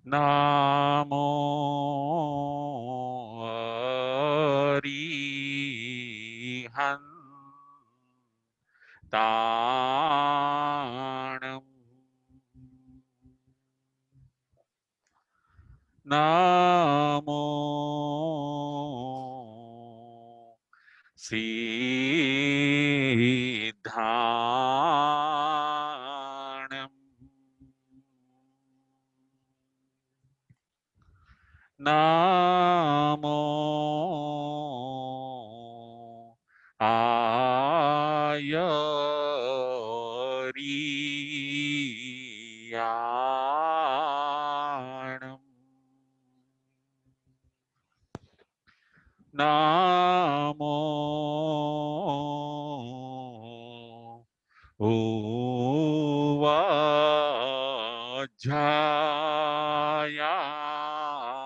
નામો અરિહંતાણમ નામો સિદ્ધાણમ નામો આયરિયાણમ નામો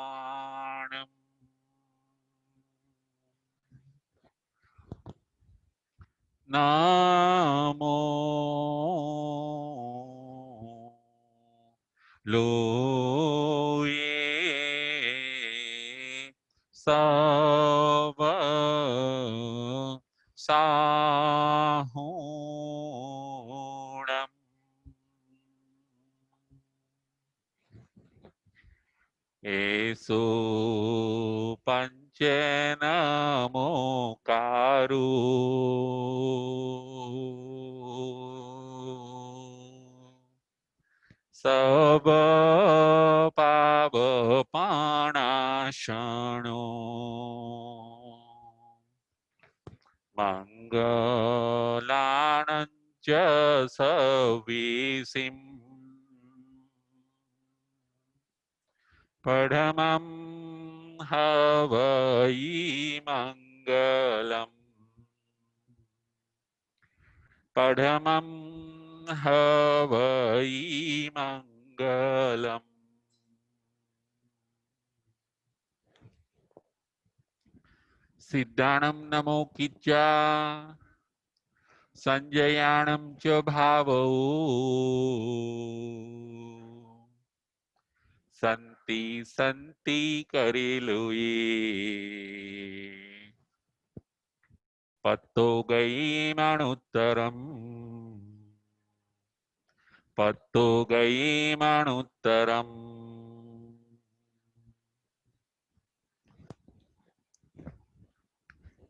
ઉવાજાયાણમ નામો લોયે સવ સાહુણમ એસો પંચનમોકારો સબ પાવપાણાશણો મંગલાણં ચ સવિસિં પરમં હવૈ મંગલમ પરમં હવૈ મંગલમ સિદ્ધાણમ નમો કિચ્ચા સંજયાણમ ચ ભાવૌ સંતિ સંતિ કરેલુએ પત્તો ગઈ મણુત્તરમ પત્તો ગઈ મણુત્તરમ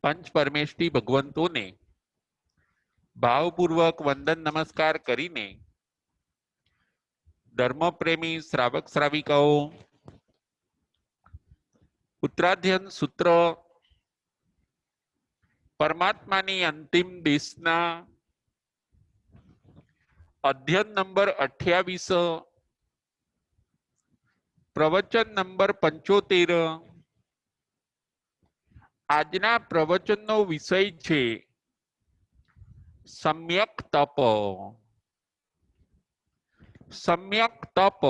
પંચ પરમેષ્ઠી ભગવંતોને ભાવપૂર્વક વંદન નમસ્કાર કરીને ધર્મપ્રેમી શ્રાવક શ્રાવિકાઓ ઉત્તરાધ્યન સૂત્ર પરમાત્માની અંતિમ દિશના અધ્યયન નંબર 28 પ્રવચન નંબર 75 આજના પ્રવચનનો વિષય છે સમ્યક તપ. સમ્યક તપ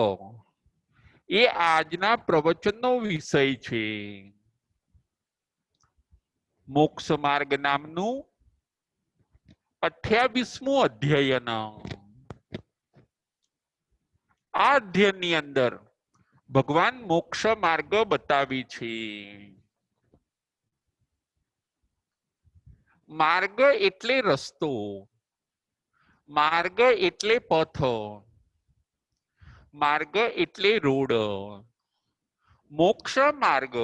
એ આજના પ્રવચનનો વિષય છે. મોક્ષ માર્ગ નામનું 28મું અધ્યયન. આ અધ્યયનની અંદર ભગવાન મોક્ષ માર્ગ બતાવી છે. માર્ગ એટલે રસ્તો, માર્ગ એટલે પથ, માર્ગ એટલે રોડ. મોક્ષ માર્ગ,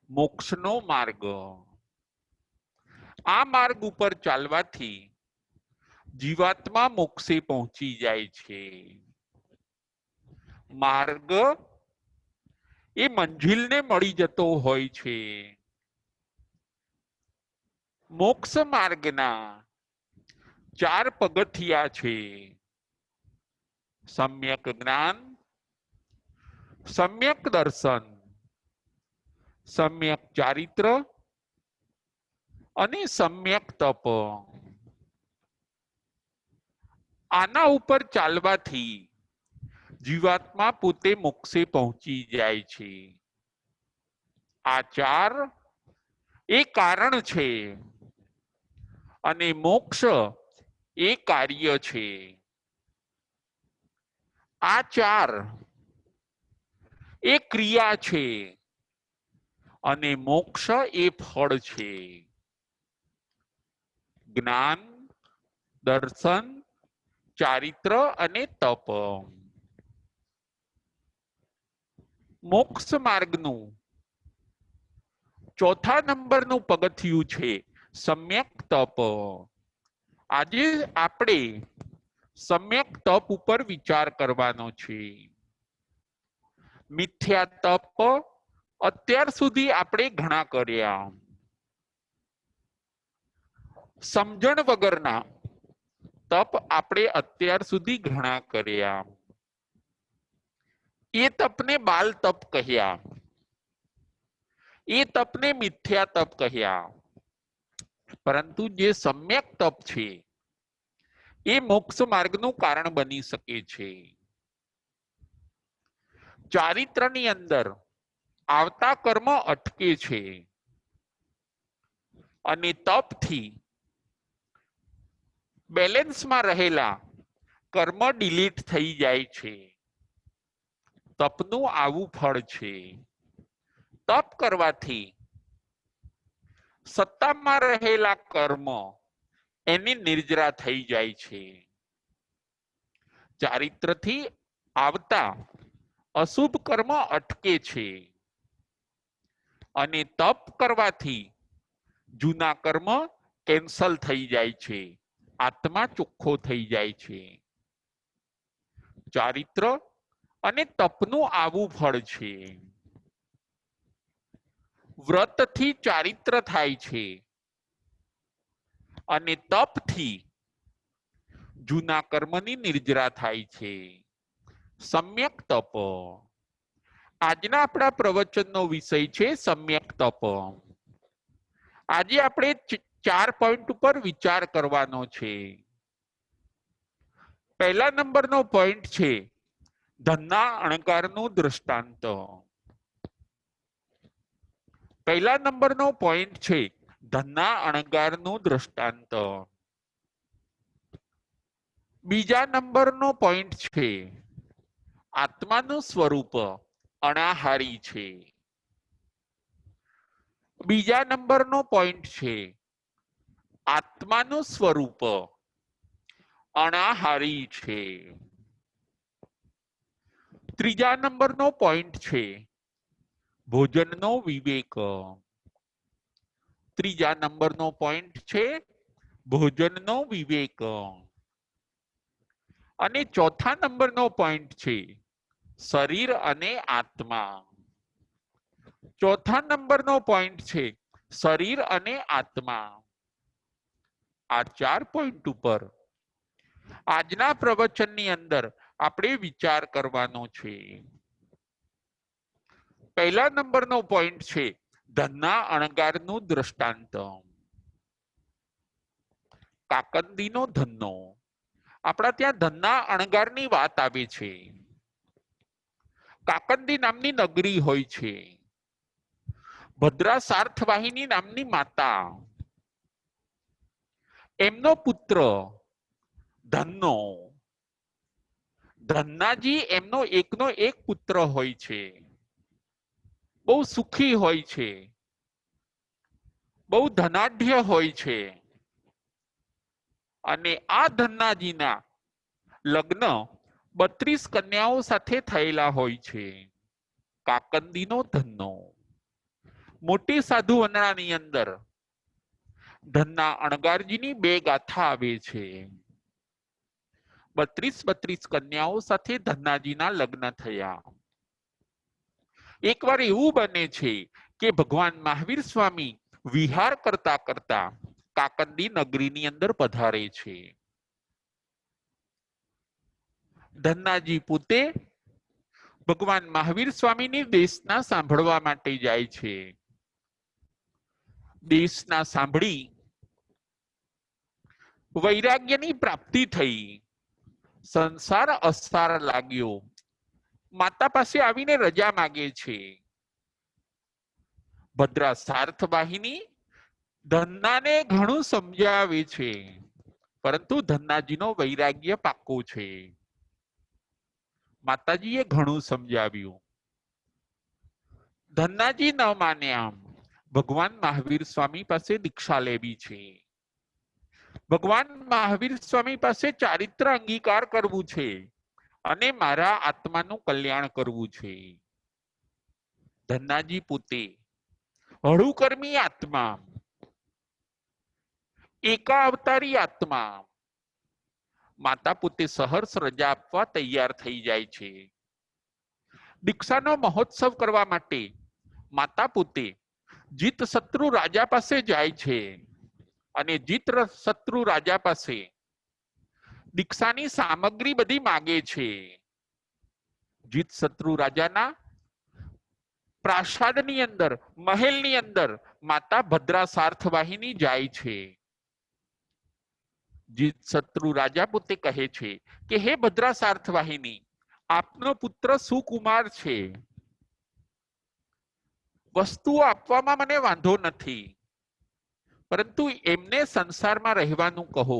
મોક્ષનો માર્ગ. આ માર્ગ ઉપર ચાલવાથી જીવાત્મા મોક્ષે પહોંચી જાય છે. માર્ગ એ મંજિલને મળી જતો હોય છે. મોક્ષ માર્ગના 4 પગથિયા છે. સમ્યક જ્ઞાન, સમ્યક દર્શન, સમ્યક ચારિત્ર અને સમ્યક તપ. આના ઉપર ચાલવાથી જીવાત્મા પોતે મોક્ષે પહોંચી જાય છે. આ 4 એ કારણ છે અને મોક્ષ એ કાર્ય છે. આ 4 એ ક્રિયા છે અને મોક્ષ એ ફળ છે. જ્ઞાન, દર્શન, ચારિત્ર અને તપ. મોક્ષ માર્ગનું ચોથા નંબરનું પગથિયું છે સમ્યક તપ. આજે આપણે સમ્યક તપ ઉપર વિચાર કરવાનો છે. મિથ્યા તપ અત્યાર સુધી આપણે ઘણા કર્યા. સમજણ વગરના તપ આપણે અત્યાર સુધી ઘણા કર્યા. એ તપને બાલ તપ કહ્યા, એ તપને મિથ્યા તપ કહ્યા. પરંતુ જે સમ્યક તપ છે એ મોક્ષ માર્ગનું કારણ બની શકે છે. ચારિત્રની અંદર આવતા કર્મ અટકે છે અને તપથી બેલેન્સમાં રહેલા કર્મ ડિલીટ થઈ જાય છે. તપનું આવું ફળ છે. તપ કરવાથી સત્તામાં રહેલા કર્મ એની નિર્જરા થઈ જાય છે. ચારિત્રથી આવતા અશુભ કર્મ અટકે છે અને તપ કરવાથી જૂના કર્મ કેન્સલ થઈ જાય છે, આત્મા ચોખ્ખો થઈ જાય છે. ચારિત્ર અને તપનું આવું ફળ છે. વ્રતથી ચારિત્ર થાય છે અને તપથી જૂના કર્મની નિર્જરા થાય છે. સમ્યક તપ. આજના આપણા પ્રવચનનો વિષય છે સમ્યક તપ. આજે આપણે 4 પોઈન્ટ ઉપર વિચાર કરવાનો છે. પહેલા નંબરનો પોઈન્ટ છે ધનના અણગારનું દ્રષ્ટાંત. પહેલા નંબરનો પોઈન્ટ છે ધનના અણગારનું દ્રષ્ટાંત. બીજા નંબરનો પોઈન્ટ છે આત્માનું સ્વરૂપ અનાહારી છે. બીજા નંબરનો પોઈન્ટ છે આત્માનું સ્વરૂપ અનાહારી છે. ત્રીજા નંબરનો પોઈન્ટ છે ભોજનનો વિવેક. ત્રીજા નંબરનો પોઈન્ટ છે ભોજનનો વિવેક. અને ચોથા નંબરનો પોઈન્ટ છે શરીર અને આત્મા. ચોથા નંબરનો પોઈન્ટ છે શરીર અને આત્મા. આ 4 પોઈન્ટ ઉપર આજના પ્રવચનની અંદર આપણે વિચાર કરવાનો છે. પહેલા નંબરનો પોઈન્ટ છે ધનના અણગારનું દ્રષ્ટાંત. કાકંદીનો ધનનો. આપણા ત્યાં ધનના અણગારની વાત આવે છે. કાકંદી નામની નગરી હોય છે. ભદ્રા સાર્થવાહિની નામની માતા, એમનો પુત્ર ધનનો. ધન્નાજી એમનો એકનો એક પુત્ર હોય છે. બહુ સુખી હોય છે, બહુ ધનાઢ્ય હોય છે. અને આ ધન્નાજીના લગ્ન 32 કન્યાઓ સાથે થયેલા હોય છે. કાકંદીનો ધનનો. મોટી સાધુ વંદનાની અંદર ધનના અણગારજીની 2 ગાથા આવે છે. 32 કન્યાઓ સાથે ધન્નાજીના લગ્ન થયા. એકવાર એવું બને છે કે ભગવાન મહાવીર સ્વામી વિહાર કરતા કરતા કાકંદી નગરીની અંદર પધારે છે. ધન્નાજી પોતે ભગવાન મહાવીર સ્વામીની દેશના સાંભળવા માટે જાય છે. દેશના સાંભળી વૈરાગ્યની પ્રાપ્તિ થઈ, સંસાર અસાર લાગ્યો. માતા પાસે આવીને રજા માગે છે. ભદ્રા સાર્થવાહિની ધન્નાને ઘણું સમજાવે છે, પરંતુ ધન્નાજીનો વૈરાગ્ય પાકો છે. માતાજીએ ઘણું સમજાવ્યું. ધન્નાજી ન માન્યા. ભગવાન મહાવીર સ્વામી પાસે દીક્ષા લેવી છે. ભગવાન મહાવીર સ્વામી પાસે ચારિત્ર અંગીકાર કરવું છે અને મારા આત્માનું કલ્યાણ કરવું છે. ધન્નાજી પોતે હળુકર્મી આત્મા, એકા અવતારી આત્મા, માતા પોતે સહર્ષ રજા આપવા તૈયાર થઈ જાય છે. દીક્ષાનો મહોત્સવ કરવા માટે માતા પોતે જીત શત્રુ રાજા પાસે જાય છે અને જીત શત્રુ રાજા પાસે દીક્ષાની સામગ્રી બધી માગે છે. જીત શત્રુ રાજાના પ્રાસાદની અંદર, મહેલની અંદર માતા ભદ્રા સાર્થવાહિની જાય છે. જીત શત્રુ રાજા પોતે કહે છે કે હે ભદ્રા સાર્થવાહિની, આપનો પુત્ર સુકુમાર છે, વસ્તુઓ આપવામાં મને વાંધો નથી, પરંતુ એમને સંસારમાં રહેવાનું કહો.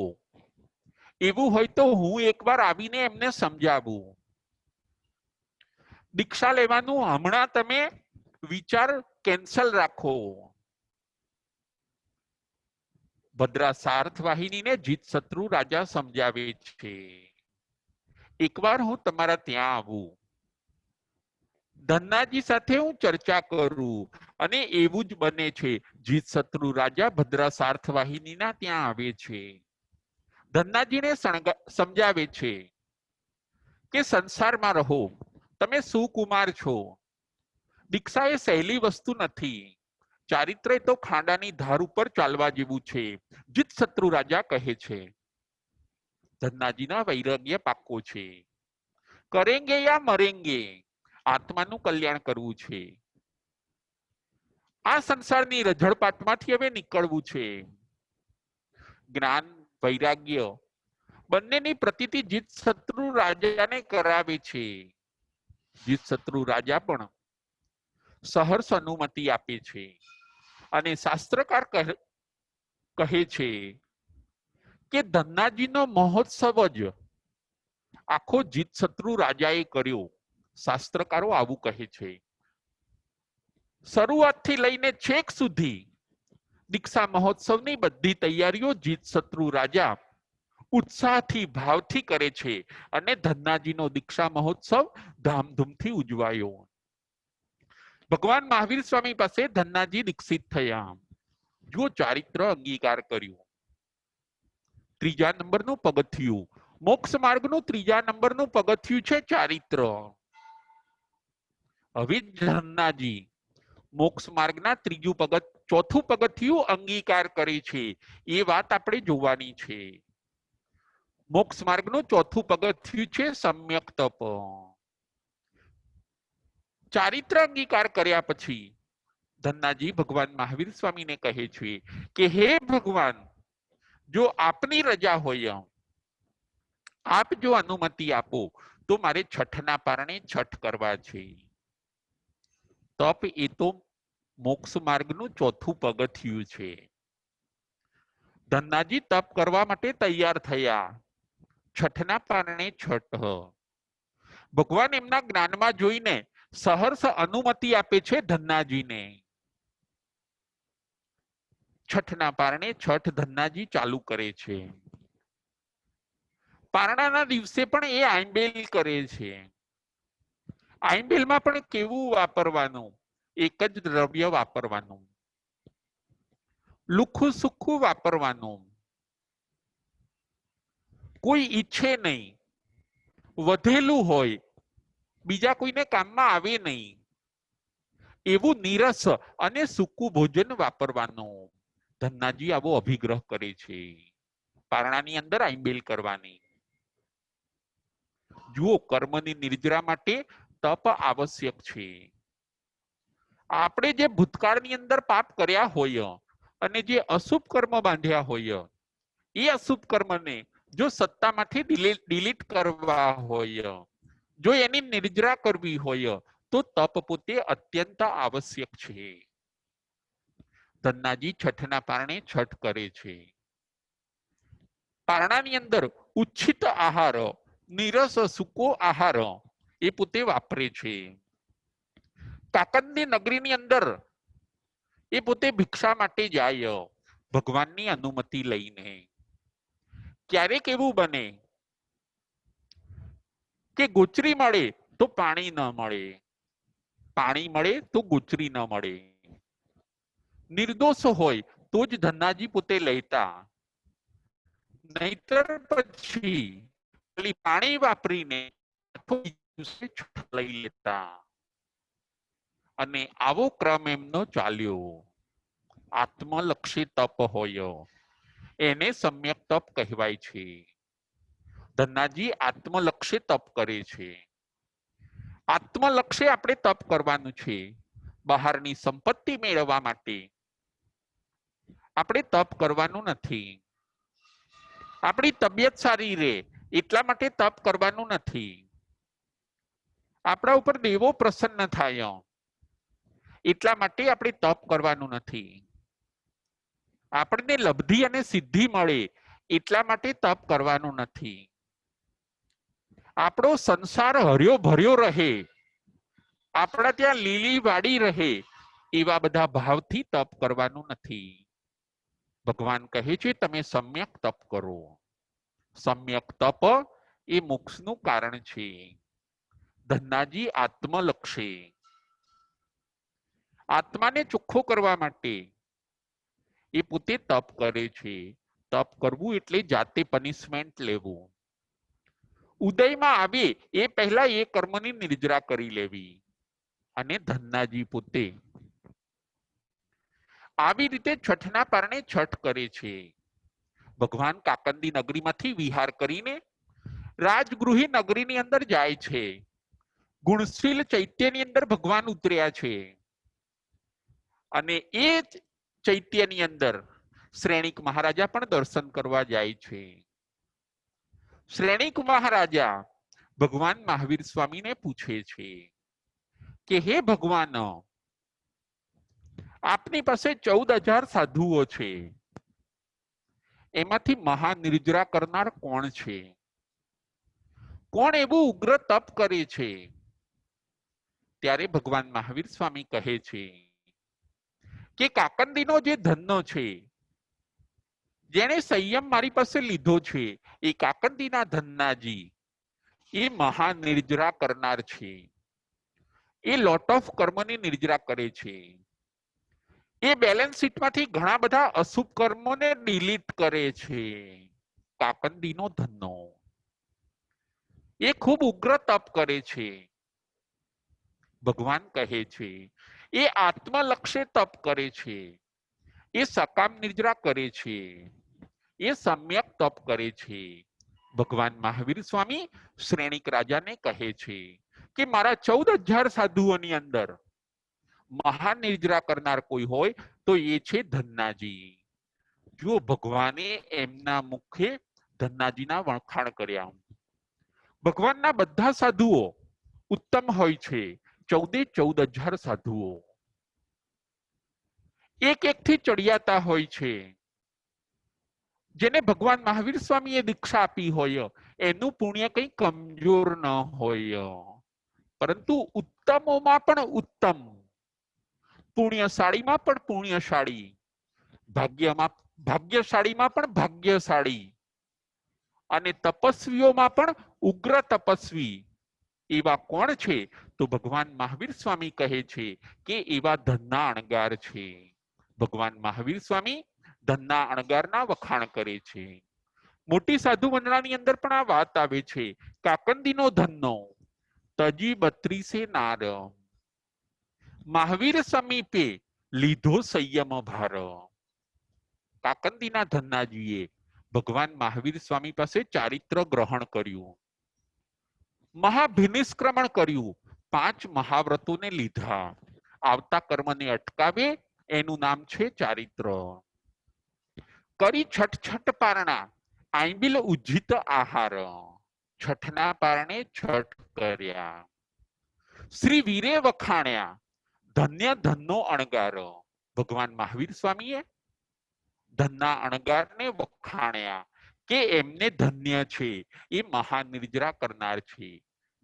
એવું હોય તો હું એકવાર આવીને એમને સમજાવું. દીક્ષા લેવાનું હમણાં તમે વિચાર કેન્સલ રાખો. ભદ્રા સાર્થવાહિનીને જીત શત્રુ રાજા સમજાવે છે, એકવાર હું તમારા ત્યાં આવું, ધન્નાજી સાથે હું ચર્ચા કરું. અને એવું જ બને છે. જીત શત્રુ રાજા ભદ્રા સાર્થવાહિનીના ત્યાં આવે છે. ધન્નાજીને સમજાવે છે કે સંસારમાં રહો, તમે સુકુમાર છો, દીક્ષા એ સહેલી વસ્તુ નથી, ચારિત્ર તો ખાંડાની ધાર ઉપર ચાલવા જેવું છે. જીત શત્રુ રાજા કહે છે. ધન્નાજીના વૈરાગ્ય પાકો છે. કરેંગે યા મરેંગે, આત્માનું કલ્યાણ કરવું છે. આ સંસારની રઝળપાટમાંથી હવે નીકળવું છે. જ્ઞાન વૈરાગ્ય બંનેની પ્રતીતિ જીત શત્રુ રાજાને કરાવે છે. જીત શત્રુ રાજા પણ સહર્ષ અનુમતિ આપે છે અને શાસ્ત્રકાર કહે છે કે ધન્નાજીનો મહોત્સવ જ આખો જીત શત્રુ રાજાએ કર્યો. શાસ્ત્રકારો આવું કહે છે. શરૂઆતથી લઈને છેક સુધી દીક્ષા મહોત્સવની બધી તૈયારીઓ જીત શત્રુ રાજા ઉત્સાહથી ભાવથી કરે છે અને ધન્નાજીનો દીક્ષા મહોત્સવ ધામધૂમથી ઉજવાયો. ભગવાન મહાવીર સ્વામી પાસે ધન્નાજી દીક્ષિત થયા. જો ચારિત્ર અંગીકાર કર્યું. ત્રીજા નંબરનું પગથિયું, મોક્ષ માર્ગનું ત્રીજા નંબરનું પગથિયું છે ચારિત્ર. હવે ધન્નાજી મોક્ષ માર્ગના ચોથું પગથિયું અંગીકાર કરે છે. એ વાત આપણે જોવાની છે. મોક્ષ માર્ગનું ચોથું પગથિયું છે સમ્યક તપ. ચારિત્ર અંગીકાર કર્યા પછી ધન્નાજી ભગવાન મહાવીર સ્વામીને કહે છે કે હે ભગવાન, જો આપની રજા હોય, આપ જો અનુમતિ આપો તો મારે છઠના પારણે છઠ કરવા છે. તપ એ તો મોક્ષ માર્ગનું ચોથું પગથિયું છે. ધન્નાજી તપ કરવા માટે તૈયાર થયા. છઠના પારણે છઠ. ભગવાન એમના જ્ઞાનમાં જોઈને સહર્ષ અનુમતિ આપે છે ધન્નાજીને. છઠના પારણે છઠ ધન્નાજી ચાલુ કરે છે. પારણાના દિવસે પણ એ આંબેલ કરે છે. આંબેલમાં પણ કેવું વાપરવાનું? એક જ દ્રવ્ય વાપરવાનું, લુખું સુખું વાપરવાનું, કોઈ ઈચ્છે નહીં, વધેલું હોય, બીજા કોઈને કામમાં આવે નહીં, એવું નીરસ અને સૂકું ભોજન વાપરવાનું. ધન્નાજી આવો અભિગ્રહ કરે છે. પારણાની અંદર આંબેલ કરવાની. જુઓ, કર્મની નિર્જરા માટે તપ આવશ્યક છે. આપણે જે ભૂતકાળની અંદર પાપ કર્યા હોય અને જે અશુભ કર્મ બાંધ્યા હોય, એ અશુભ કર્મને જો સત્તામાંથી ડિલીટ કરવા હોય, જો એની નિર્જરા કરવી હોય, તો તપ પોતે અત્યંત આવશ્યક છે. ધન્નાજી છઠના પારણે છઠ કરે છે. પારણાની અંદર ઉચ્છિત આહાર, નીરસ સૂકો આહાર એ પોતે વાપરે છે. કાકંદી નગરીની અંદર એ પોતે ભિક્ષા માટે જાય ભગવાનની અનુમતિ લઈને. ક્યારેક એવું બને કે ગોચરી મળે તો પાણી ન મળે, પાણી મળે તો ગોચરી ન મળે. નિર્દોષ હોય તો જ ધન્નાજી પોતે લેતા, નહીતર પછી પાણી વાપરીને લઈ લેતા. અને આવો ક્રમ એમનો ચાલ્યો. આત્મલક્ષી તપ હોય એને સમ્યક તપ કહેવાય છે. ધન્નાજી આત્મલક્ષી તપ કરે છે. આત્મલક્ષી આપણે તપ કરવાનું છે. બહારની સંપત્તિ મેળવવા માટે આપણે તપ કરવાનું નથી. આપણી તબિયત સારી રહે એટલા માટે તપ કરવાનું નથી. આપણા ઉપર દેવો પ્રસન્ન થાય એટલા માટે આપણે તપ કરવાનું નથી. આપણને લબ્ધિ અને સિદ્ધિ મળે એટલા માટે તપ કરવાનું નથી. આપણો સંસાર હર્યો ભર્યો રહે, આપણા ત્યાં લીલી વાડી રહે એવા બધા ભાવથી તપ કરવાનું નથી. ભગવાન કહે છે તમે સમ્યક તપ કરો. સમ્યક તપ એ મોક્ષનું કારણ છે. ધન્નાજી આત્મલક્ષી, આત્માને ચોખ્ખો કરવા માટે એ પોતે તપ કરે છે. તપ કરવું એટલે જાતે પનિશમેન્ટ લેવું. ઉદયમાં આવે એ પહેલા એ કર્મની નિર્જરા કરી લેવી. અને ધન્નાજી પોતે આવી રીતે છઠના પારણે છઠ કરે છે. ભગવાન કાકંદી નગરીમાંથી વિહાર કરીને રાજગૃહી નગરીની અંદર જાય છે. ગુણશીલ ચૈત્યની અંદર ભગવાન ઉતર્યા છે. અને એ ચૈત્યની અંદર શ્રેણિક મહારાજા પણ દર્શન કરવા જાય છે. શ્રેણિક મહારાજા ભગવાન મહાવીર સ્વામીને પૂછે છે કે હે ભગવાન, આપની પાસે 14,000 સાધુઓ છે, એમાંથી મહાનિર્જરા કરનાર કોણ છે? કોણ એવું ઉગ્ર તપ કરે છે? ત્યારે ભગવાન મહાવીર સ્વામી કહે છે કે કાકંદીનો જે ધનનો છે, જેને સંયમ મારી પાસે લીધો છે, એ કાકંદીના ધન્નાજી એ મહાનિર્જરા કરનાર છે. એ લોટ ઓફ કર્મની નિર્જરા કરે છે. એ બેલેન્સ શીટમાંથી ઘણા બધા અશુભ કર્મોને ડિલીટ કરે છે. કાકંદીનો ધનનો એ ખૂબ ઉગ્ર તપ કરે છે. ભગવાન કહે છે એ આત્મલક્ષે તપ કરે છે. એ સકામ નિર્જરા કરે છે. એ સમ્યક તપ કરે છે. ભગવાન મહાવીર સ્વામી શ્રેણિક રાજાને કહે છે કે મારા 14,000 સાધુઓની અંદર મહાનિર્જરા કરનાર કોઈ હોય તો એ છે ધન્નાજી. જો ભગવાને એમના મુખે ધન્નાજીના વખાણ કર્યા. ભગવાનના બધા સાધુઓ ઉત્તમ હોય છે. 14,000 સાધુઓ એક એકથી ચડિયાતા હોય છે. જેને ભગવાન મહાવીર સ્વામીએ દીક્ષા આપી હોય એનું પુણ્ય કંઈ કમજોર ન હોય, પરંતુ ઉત્તમોમાં પણ ઉત્તમ, પુણ્યશાળીમાં પણ પુણ્યશાળી, ભાગ્યશાળીમાં પણ ભાગ્યશાળી, અને તપસ્વીઓમાં પણ ઉગ્ર તપસ્વી એવા કોણ છે? તો ભગવાન મહાવીર સ્વામી કહે છે કે એવા ધનના અણગાર છે. ભગવાન મહાવીર સ્વામી ધનના અણગારના વખાણ કરે છે. મોટી સાધુ મંડળાની અંદર પણ આ વાત આવે છે. કાકંદીનો ધનનો તજી 32 નાર, મહાવીર સમીપે લીધો સંયમ ભાર. કાકંદીના ધન્નાજીએ ભગવાન મહાવીર સ્વામી પાસે ચારિત્ર ગ્રહણ કર્યું, મહાભિનિષ્ક્રમણ કર્યું, 5 મહાવ્રતોને લીધા. આવતા કર્મને અટકાવે એનું નામ છે ચારિત્ર. કરી છઠ પારણા, આંબિલ ઉજ્જિત આહાર. છઠના પારણે છઠ કર્યા. શ્રી વીરે વખાણ્યા ધન્ય ધનનો અણગાર. ભગવાન મહાવીર સ્વામીએ ધનના અણગારને વખાણ્યા કે એમને ધન્ય છે, એ મહાનિર્જરા કરનાર છે.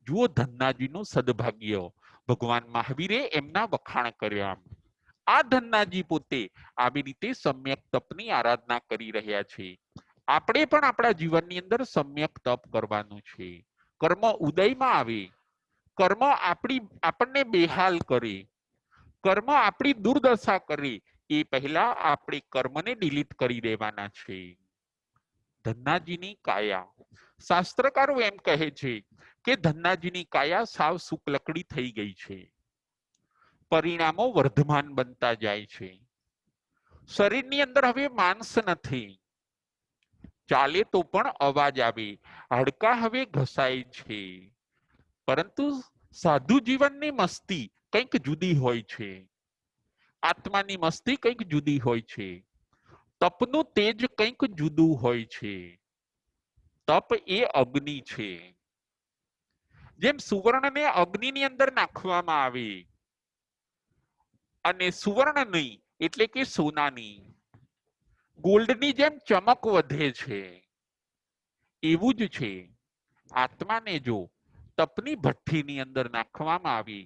જુઓ ધન્નાજીનું સદભાગ્ય. ભગવાન મહાવીરે એમના વખાણ કર્યા. આ ધન્નાજી પોતે આવી રીતે સમ્યક તપની આરાધના કરી રહ્યા છે. આપણે પણ આપણા જીવનની અંદર સમ્યક તપ કરવાનું છે. કર્મ ઉદયમાં આવે, કર્મ આપણને બેહાલ કરે, કર્મ આપણી દુર્દશા કરે, એ પહેલા આપણે કર્મને ડિલીટ કરી દેવાના છે. ધન્નાજીની કાયા, શાસ્ત્રકારો એમ કહે છે કે ધન્નાજીની કાયા સાવ શુક્લકડી થઈ ગઈ છે. પરિણામો વર્ધમાન બનતા જાય છે. શરીરની અંદર હવે માંસ નથી, ચાલે તો પણ અવાજ આવે, હાડકા હવે ઘસાય છે. પરંતુ સાધુ જીવનની મસ્તી કંઈક જુદી હોય છે. આત્માની મસ્તી કંઈક જુદી હોય છે. તપનું તેજ કંઈક જુદું હોય છે. તપ એ અગ્નિ છે. જેમ સુવર્ણને અગ્નિની અંદર નાખવામાં આવે અને સુવર્ણની એટલે કે સોનાની, ગોલ્ડની જેમ ચમક વધે છે, એવું જ છે આત્માને જો તપની ભઠ્ઠીની અંદર નાખવામાં આવે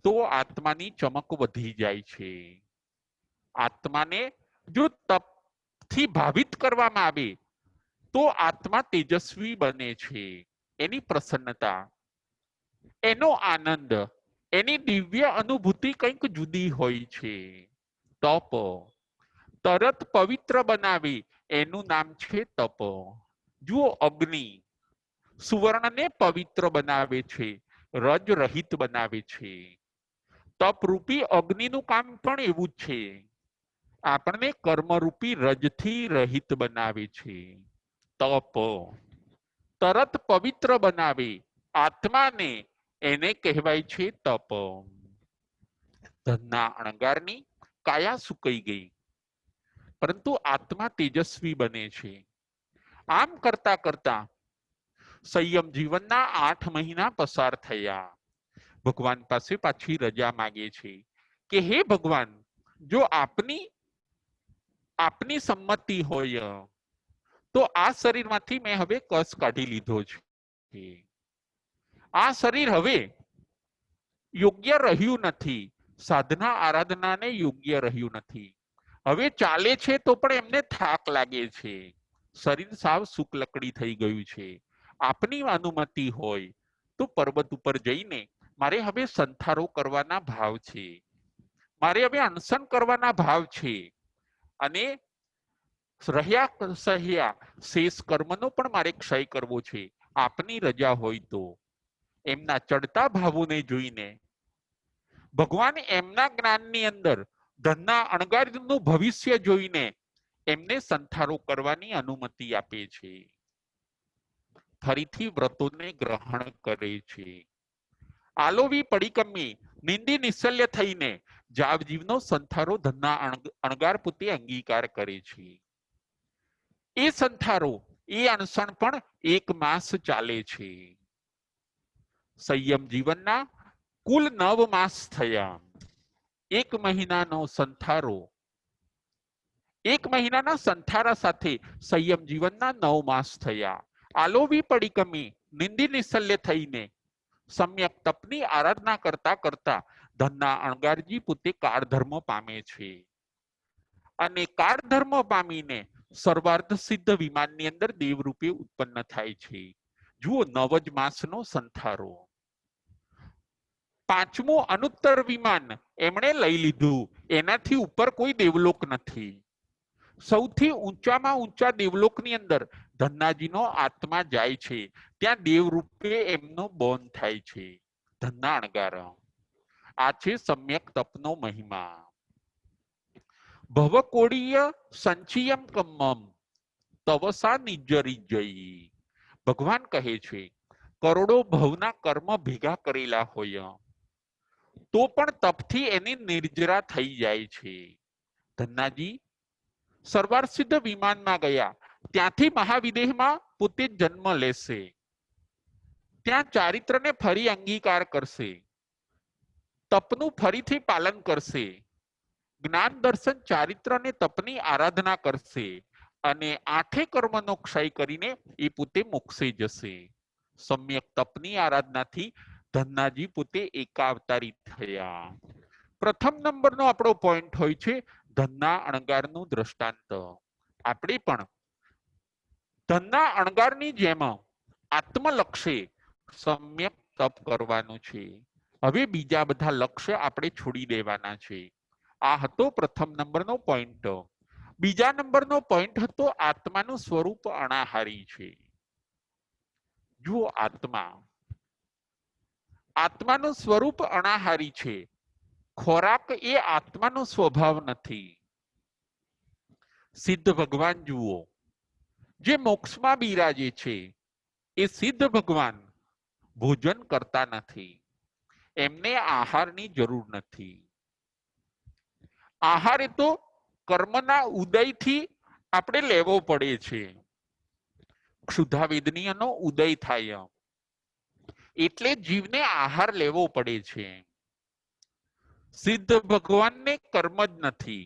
તો આત્માની ચમક વધી જાય છે. આત્માને જો તપથી ભાવિત કરવામાં આવે તો આત્મા તેજસ્વી બને છે. એની પ્રસન્નતા, એનો આનંદ, એની દિવ્ય અનુભૂતિ કંઈક જુદી હોય છે. તપ તરત પવિત્ર બનાવી એનું નામ છે તપ. જુઓ, અગ્નિ સુવર્ણને પવિત્ર બનાવે છે, રજ રહિત બનાવે છે. તપરૂપી અગ્નિનું કામ પણ એવું જ છે, આપણને કર્મરૂપી રજથી રહિત બનાવે છે. તપ તરત પવિત્ર બનાવે આત્માને, એને કહેવાય છે તપ. ધનના અણગારની કાયા સુકાઈ ગઈ, પરંતુ આત્મા તેજસ્વી બને છે. આમ કરતા કરતા સંયમ જીવનના 8 મહિના પસાર થયા. ભગવાન પાસે પાછી રજા માંગે છે કે હે ભગવાન, જો આપની સંમતિ હોય તો આ શરીરમાંથી મેં હવે કસ કાઢી લીધો છે. આ શરીર હવે યોગ્ય રહ્યું નથી, સાધના આરાધનાને યોગ્ય રહ્યું નથી. હવે ચાલે છે તો પણ એમને થાક લાગે છે, શરીર સાવ શુક્લકડી થઈ ગયું છે. આપની અનુમતિ હોય તો પર્વત ઉપર જઈને મારે હવે સંથારો કરવાના ભાવ છે, મારે હવે અનશન કરવાના ભાવ છે, અને રહ્યા સહ્યા શેષ કર્મનો પણ મારે ક્ષય કરવો છે. આપની રજા હોય તો એમના ચડતા ભાવોને જોઈને ભગવાન એમના જ્ઞાનની અંદર ધનના અણગારનું ભવિષ્ય જોઈને એમને સંથારો કરવાની અનુમતિ આપે છે. ફરીથી વ્રતોને ગ્રહણ કરે છે. આલોવી પડીકમી નિંદી નિશલ્ય થઈને જાવજીવનો સંથારો ધનના અણગાર પોતે અંગીકાર કરે છે. એ સંથારો, એ અનશન પણ 1 માસ ચાલે છે. સંયમ જીવનના કુલ 9 માસ થયા. 1 મહિનાનો સંથારો, 1 મહિનાના સંથારા સાથે સંયમ જીવનના 9 માસ થયા. આલોવી પડીકમી નિંદી નિશલ્ય થઈને સમ્યક તપની આરાધના કરતા કરતા ધનના અણગારજી પોતે કાળધર્મ પામે છે, અને કાળધર્મ પામીને સર્વાર્થ સિદ્ધ વિમાનની અંદર દેવરૂપે ઉત્પન્ન થાય છે. જુઓ, 9 જ માસનો સંથારો. 5મું અનુત્તર વિમાન એમણે લઈ લીધું, એનાથી ઉપર કોઈ દેવલોક નથી. સૌથી ઊંચામાં ઊંચા દેવલોકની અંદર ધન્નાજીનો આત્મા જાય છે, ત્યાં દેવરૂપે એમનો બોન થાય છે. ધન્ના અણગાર, આ છે સમ્યક તપનો મહિમા. ભવકોડીય સંચિયમ કમ્મમ તવસા નિજરી જઈ. ભગવાન કહે છે, કરોડો ભવના કર્મ ભેગા કરેલા હોય તો પણ તપથી એની નિર્જરા થઈ જાય છે. ધન્નાજી સર્વાર્થ સિદ્ધ વિમાનમાં ગયા, ત્યાંથી મહાવિદેહમાં પોતે જન્મ લેશે, ત્યાં ચારિત્રને ફરી અંગીકાર કરશે, તપનું ફરીથી પાલન કરશે, જ્ઞાન દર્શન ચારિત્ર અને તપની આરાધના કરશે, અને 8 કર્મનો ક્ષય કરીને એ પોતે મોક્ષે જશે. સમ્યક તપની આરાધનાથી ધન્નાજી પોતે એકાવતારી થયા. પ્રથમ નંબરનો આપણો પોઈન્ટ હોય છે ધનના અણગારનું દ્રષ્ટાંત. આપણે પણ ધનના અણગારની જેમ આત્મલક્ષે સમ્યક તપ કરવાનું છે. હવે બીજા બધા લક્ષ્ય આપણે છોડી દેવાના છે. આ હતો પ્રથમ નંબરનો પોઈન્ટ. બીજા નંબરનો પોઈન્ટ હતો આત્માનું સ્વરૂપ અનાહારી છે. જુઓ, આત્માનું સ્વરૂપ અનાહારી છે. ખોરાક એ આત્માનો સ્વભાવ નથી. સિદ્ધ ભગવાન જુઓ, જે મોક્ષમાં બિરાજે છે એ સિદ્ધ ભગવાન ભોજન કરતા નથી. એમને આહારની જરૂર નથી. આહાર એ તો કર્મના ઉદયથી આપણે લેવો પડે છે. ક્ષુધાવેદનીયનો ઉદય થાય એટલે જીવને આહાર લેવો પડે છે. સિદ્ધ ભગવાનને કર્મ જ નથી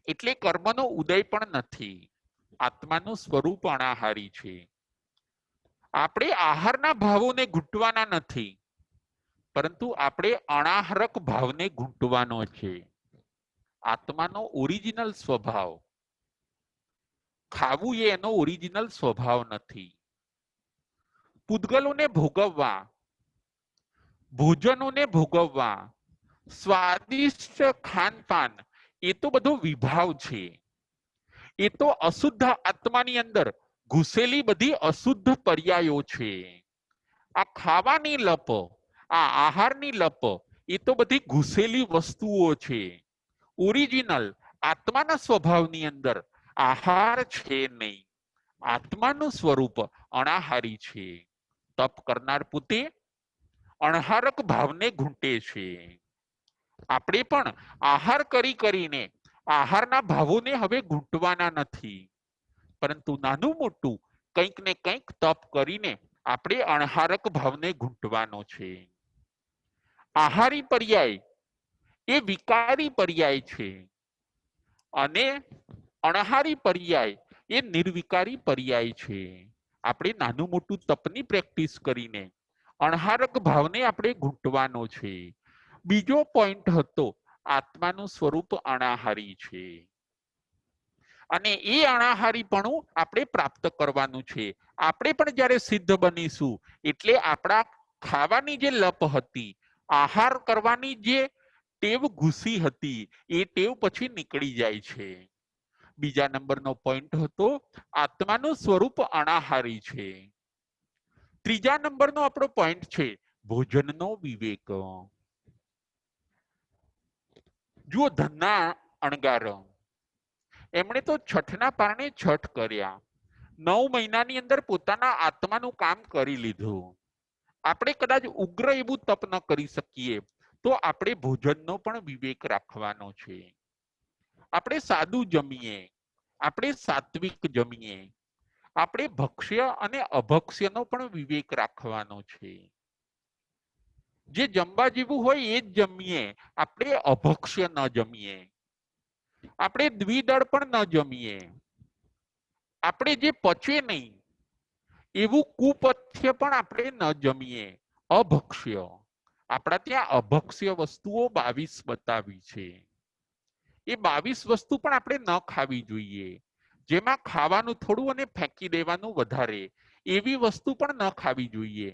એટલે કર્મનો ઉદય પણ નથી. આત્માનું સ્વરૂપ અનાહારી છે. આપણે આહારના ભાવોને ઘૂંટવાના નથી, પરંતુ આપણે અનાહારક ભાવને ઘૂંટવાનો છે. આત્માનો ઓરિજિનલ સ્વભાવ ખાવું એ એનો ઓરિજિનલ સ્વભાવ નથી. પૂતગલોને ભોગવવા, ભોજનોને ભોગવવા, સ્વાદિષ્ટ ખાનપાન એ તો બધો વિભાવ છે. એ તો અશુદ્ધ આત્માની અંદર ઘૂસેલી બધી અશુદ્ધ પર્યાયો છે. આ ખાવાની લપ, આ આહારની લપ એ તો બધી ઘૂસેલી વસ્તુઓ છે. ઓરિજિનલ આત્માના સ્વભાવની અંદર આહાર છે નહીં. આત્માનું સ્વરૂપ અનાહારી છે. તપ કરનાર પોતે અણહારક ભાવને ઘૂંટે છે. આપણે પણ આહાર કરીને આહારના ભાવોને હવે ઘૂંટવાના નથી, પરંતુ નાનું મોટું કંઈક ને કંઈક તપ કરીને આપણે અણહારક ભાવને ઘૂંટવાનો છે. આહારી પર્યાય એ વિકારી પર્યાય છે અને અણહારી પર્યાય એ નિર્વિકારી પર્યાય છે. આપણે નાનું મોટું તપની પ્રેક્ટિસ કરીને અણહારક ભાવને આપણે ઘૂંટવાનો છે. બીજો પોઈન્ટ હતો આત્માનું સ્વરૂપ અનાહારી છે અને એ અનાહારીપણું આપણે પ્રાપ્ત કરવાનું છે. આપણે પણ જ્યારે સિદ્ધ બનીશું એટલે આપણા ખાવાની જે લપ હતી, આહાર કરવાની જે ટેવ ઘૂસી હતી, એ ટેવ પછી નીકળી જાય છે. બીજા નંબરનો પોઈન્ટ હતો આત્માનું સ્વરૂપ અનાહારી છે. ત્રીજા નંબરનો આપણો પોઈન્ટ છે ભોજનનો વિવેક. જુઓ, ધનના અણગાર એમણે તો છઠના પારણે છઠ કર્યા. 9 મહિનાની અંદર પોતાના આત્માનું કામ કરી લીધું. આપણે કદાચ ઉગ્ર એવું તપ ન કરી શકીએ તો આપણે ભોજનનો પણ વિવેક રાખવાનો છે. આપણે સાદું જમીએ, આપણે સાત્વિક જમીએ, આપણે ભક્ષ્ય અને અભક્ષ્યનો પણ વિવેક રાખવાનો છે. જે જમવા જેવું હોય એ જ જમીએ, આપણે અભક્ષ્ય ન જમીએ. આપણે દ્વિદળ પણ ન જમીએ. આપણે જે પચે નહીં એવું કુપથ્ય પણ આપણે ન જમીએ. અભક્ષ્ય, આપણા ત્યાં અભક્ષ્ય વસ્તુઓ 22 બતાવી છે. એ 22 વસ્તુ પણ આપણે ન ખાવી જોઈએ. જેમાં ખાવાનું થોડું અને ફેંકી દેવાનું વધારે, એવી વસ્તુ પણ ન ખાવી જોઈએ.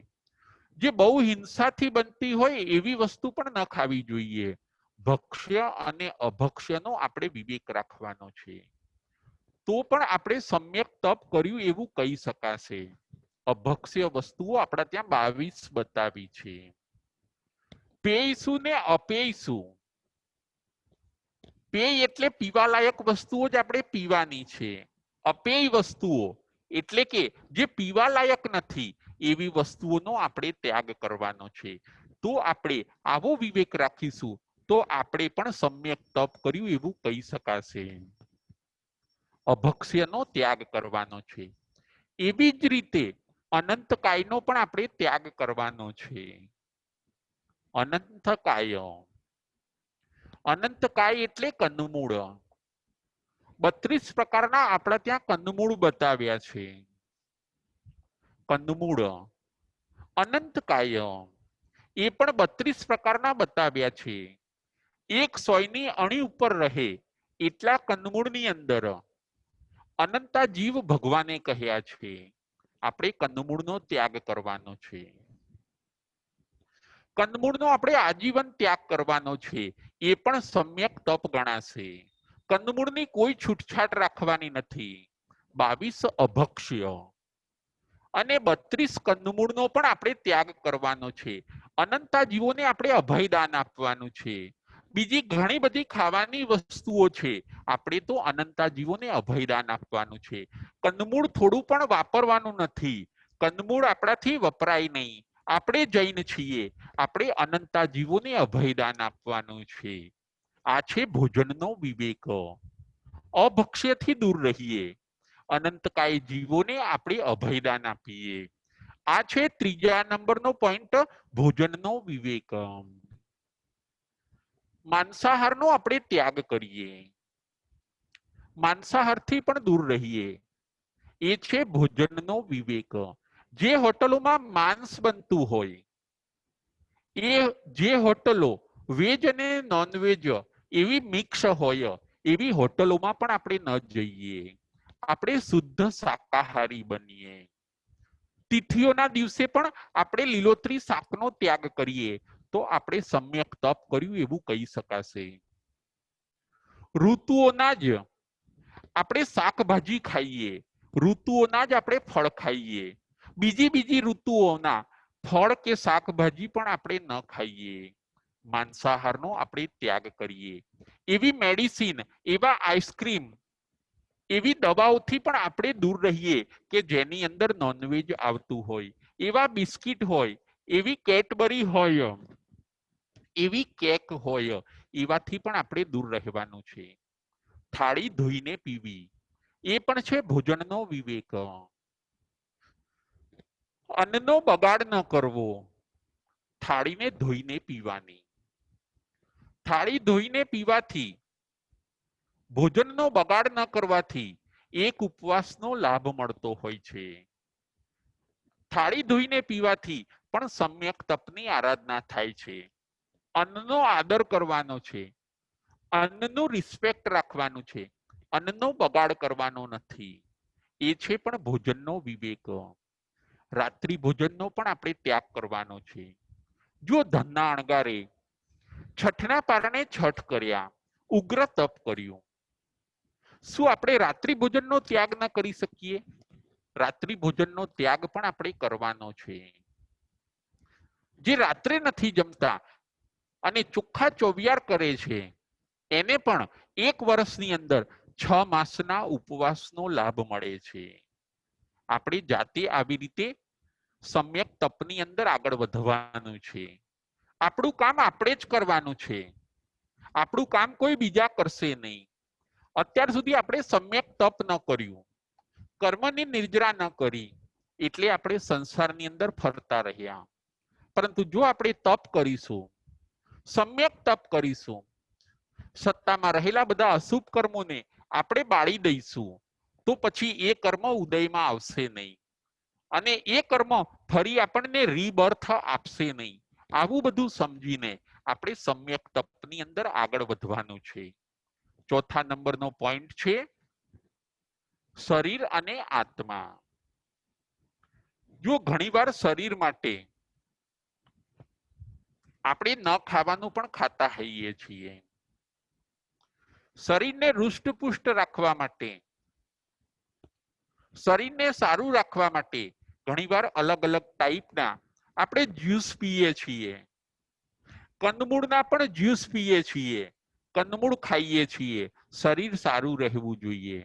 જે બહુ હિંસાથી બનતી હોય એવી વસ્તુ પણ ન ખાવી જોઈએ. ભક્ષ્ય અને અભક્ષ્યનો આપણે વિવેક રાખવાનો છે. તો પણ આપણે સમ્યક તપ કર્યું એવું કહી શકાશે. અભક્ષ્ય વસ્તુઓ આપણા ત્યાં 22 બતાવી છે. પેયશું ને અપેયશું. પેય એટલે પીવાલાયક વસ્તુઓ જ આપણે પીવાની છે. અપેય વસ્તુઓ એટલે કે જે પીવાલાયક નથી એવી વસ્તુઓનો આપણે ત્યાગ કરવાનો છે. તો આપણે આવો વિવેક રાખીશું તો આપણે પણ સમ્યક તપ કર્યું એવું કહી શકાશે. અભક્ષ્યનો ત્યાગ કરવાનો છે. એવી જ રીતે અનંતકાયનો પણ આપણે ત્યાગ કરવાનો છે. અનંતકાય, અનંતકાય એટલે કંદમૂળ. 32 પ્રકારના આપણા ત્યાં કંદમૂળ બતાવ્યા છે. કંદમૂળ, અનંતકાય એ પણ 32 પ્રકારના બતાવ્યા છે. એક સોયની અણી ઉપર રહે એટલા કંદમૂળની અંદર અનંતા જીવ ભગવાને કહ્યા છે. આપણે કંદમૂળનો ત્યાગ કરવાનો છે. કંદમૂળનો આપણે આજીવન ત્યાગ કરવાનો છે. એ પણ સમ્યક તપ ગણાશે. કંદમૂળની કોઈ છૂટછાટ રાખવાની નથી. 22 અભક્ષ્ય અને 32 કંદમૂળનો પણ આપણે ત્યાગ કરવાનો છે. અનંતા જીવોને આપણે અભયદાન આપવાનું છે. બીજી ઘણી બધી ખાવાની વસ્તુઓ છે. આપણે તો અનંતા જીવોને અભયદાન આપવાનું છે. કંદમૂળ થોડું પણ વાપરવાનું નથી. કંદમૂળ આપણાથી વપરાય નહીં. આપણે જૈન છીએ. આપણે અનંતા જીવોને અભયદાન આપવાનું છે. આ છે ભોજનનો વિવેક. અભક્ષ્યથી દૂર રહીએ. અનંતકાય જીવોને આપણે અભયદાન આપીએ. આ છે ત્રીજા નંબરનો પોઈન્ટ, ભોજનનો વિવેક. માંસાહારનો આપણે ત્યાગ કરીએ. માંસાહારથી પણ દૂર રહીએ. એ છે ભોજનનો વિવેક. જે હોટલોમાં માંસ બનતું હોય, એ જે હોટલો વેજ અને નોનવેજ એવી મિક્સ હોય, એવી હોટલોમાં પણ આપણે ન જઈએ. આપણે શુદ્ધ શાકાહારી બનીએ. તિથિઓના દિવસે પણ આપણે લીલોતરી શાકનો ત્યાગ કરીએ તો આપણે સમ્યક તપ કર્યું એવું કહી શકાશે. ઋતુઓના જ આપણે શાકભાજી ખાઈએ. ઋતુઓના જ આપણે ફળ ખાઈએ. બીજી ઋતુઓના ફળ કે શાકભાજી પણ આપણે ન ખાઈએ. માંસાહારનો આપણે ત્યાગ કરીએ. એવી મેડિસિન, એવા આઈસ્ક્રીમ, એવી દવાઓથી પણ આપણે દૂર રહીએ કે જેની અંદર નોનવેજ આવતું હોય. એવા બિસ્કિટ હોય, એવી કેડબરી હોય, એવી કેક હોય, એવાથી પણ આપણે દૂર રહેવાનું છે. થાળી ધોઈને પીવી, એ પણ છે ભોજનનો વિવેક. અન્નનો બગાડ ન કરવો. થાળીને ધોઈને પીવાની. થાળી ધોઈને પીવાથી, ભોજનનો બગાડ ન કરવાથી એક ઉપવાસનો લાભ મળતો હોય છે. થાળી ધોઈને પીવાથી પણ સમ્યક તપની આરાધના થાય છે. અન્નનો આદર કરવાનો છે. અન્નનું રિસ્પેક્ટ રાખવાનું છે. અન્નનો બગાડ કરવાનો નથી. એ છે પણ ભોજનનો વિવેક. રાત્રિ ભોજનનો પણ આપણે ત્યાગ કરવાનો છે. જો ધનના અણગારે છઠના પારણે છઠ કર્યા, ઉગ્ર તપ કર્યું, શું આપણે રાત્રિ ભોજનનો ત્યાગ ન કરી શકીએ? રાત્રિ ભોજનનો ત્યાગ પણ આપણે કરવાનો છે. જે રાત્રે નથી જમતા અને ચોખ્ખા ચોવિયાર કરે છે, એને પણ 1 વર્ષની અંદર 6 માસના ઉપવાસનો લાભ મળે છે. આપણી જાતે આવી રીતે સમ્યક તપની અંદર આગળ વધવાનું છે. આપણું કામ આપણે જ કરવાનું છે. આપણું કામ કોઈ બીજા કરશે નહીં. અત્યાર સુધી આપણે સમ્યક તપ ન કર્યું, કર્મની નિર્જરા ન કરી, એટલે આપણે સંસારની અંદર ફરતા રહ્યા. પરંતુ જો આપણે તપ કરીશું, સમ્યક તપ કરીશું, સત્તામાં રહેલા બધા અશુભ કર્મોને આપણે બાળી દઈશું, તો પછી એ કર્મ ઉદયમાં આવશે નહીં અને એ કર્મ ફરી આપણને રીબર્થ આપશે નહીં. આવું બધું સમજીને આપણે સમ્યક તપની અંદર આગળ વધવાનું છે. ચોથા નંબરનો પોઈન્ટ છે શરીર અને આત્મા. જો ઘણીવાર શરીર માટે આપણે ન ખાવાનું પણ ખાતા હોઈએ છીએ. શરીરને હૃષ્ટપુષ્ટ રાખવા માટે, શરીરને સારું રાખવા માટે ઘણીવાર અલગ અલગ ટાઈપના આપણે જ્યુસ પીએ છીએ. કંદમૂળના પણ જ્યુસ પીએ છીએ. કંદમૂળ ખાઈએ છીએ. શરીર સારું રહેવું જોઈએ.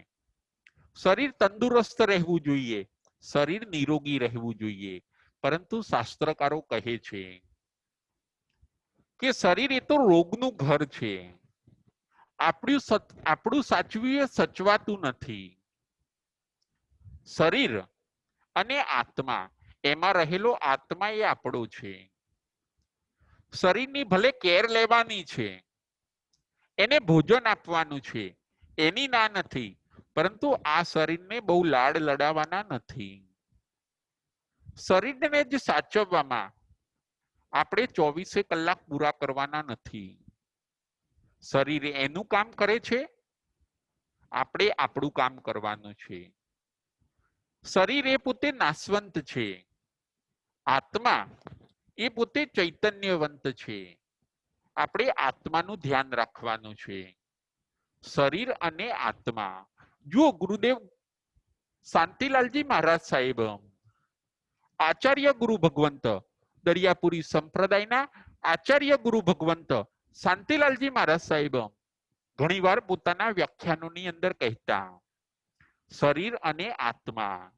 શરીર તંદુરસ્ત રહેવું જોઈએ. શરીર નિરોગી રહેવું જોઈએ. પરંતુ શાસ્ત્રકારો કહે છે કે શરીર એ તો રોગનું ઘર છે. આપણું સાચવી એ સચવાતું નથી. શરીર અને આત્મા, એમાં રહેલો આત્મા એ આપણો છે. શરીરની ભલે કેર લેવાની છે, એને ભોજન આપવાનું છે, એની ના નથી, પરંતુ આ શરીરને બહુ લાડ લડાવવાના નથી. શરીરને જ સાચવવામાં આપણે 24 કલાક પૂરા કરવાના નથી. શરીર એનું કામ કરે છે, આપણે આપણું કામ કરવાનું છે. શરીર એ પોતે નાશવંત છે, આત્મા એ પોતે ચૈતન્યવંત છે. આપણે આત્માનું ધ્યાન રાખવાનું છે. શરીર અને આત્મા. જો ગુરુદેવ શાંતિલાલજી મહારાજ સાહેબ, આચાર્ય ગુરુ ભગવંત, દરિયાપુરી સંપ્રદાયના આચાર્ય ગુરુ ભગવંત શાંતિલાલજી મહારાજ સાહેબ ઘણીવાર પોતાના વ્યાખ્યાનોની અંદર કહેતા, શરીર અને આત્મા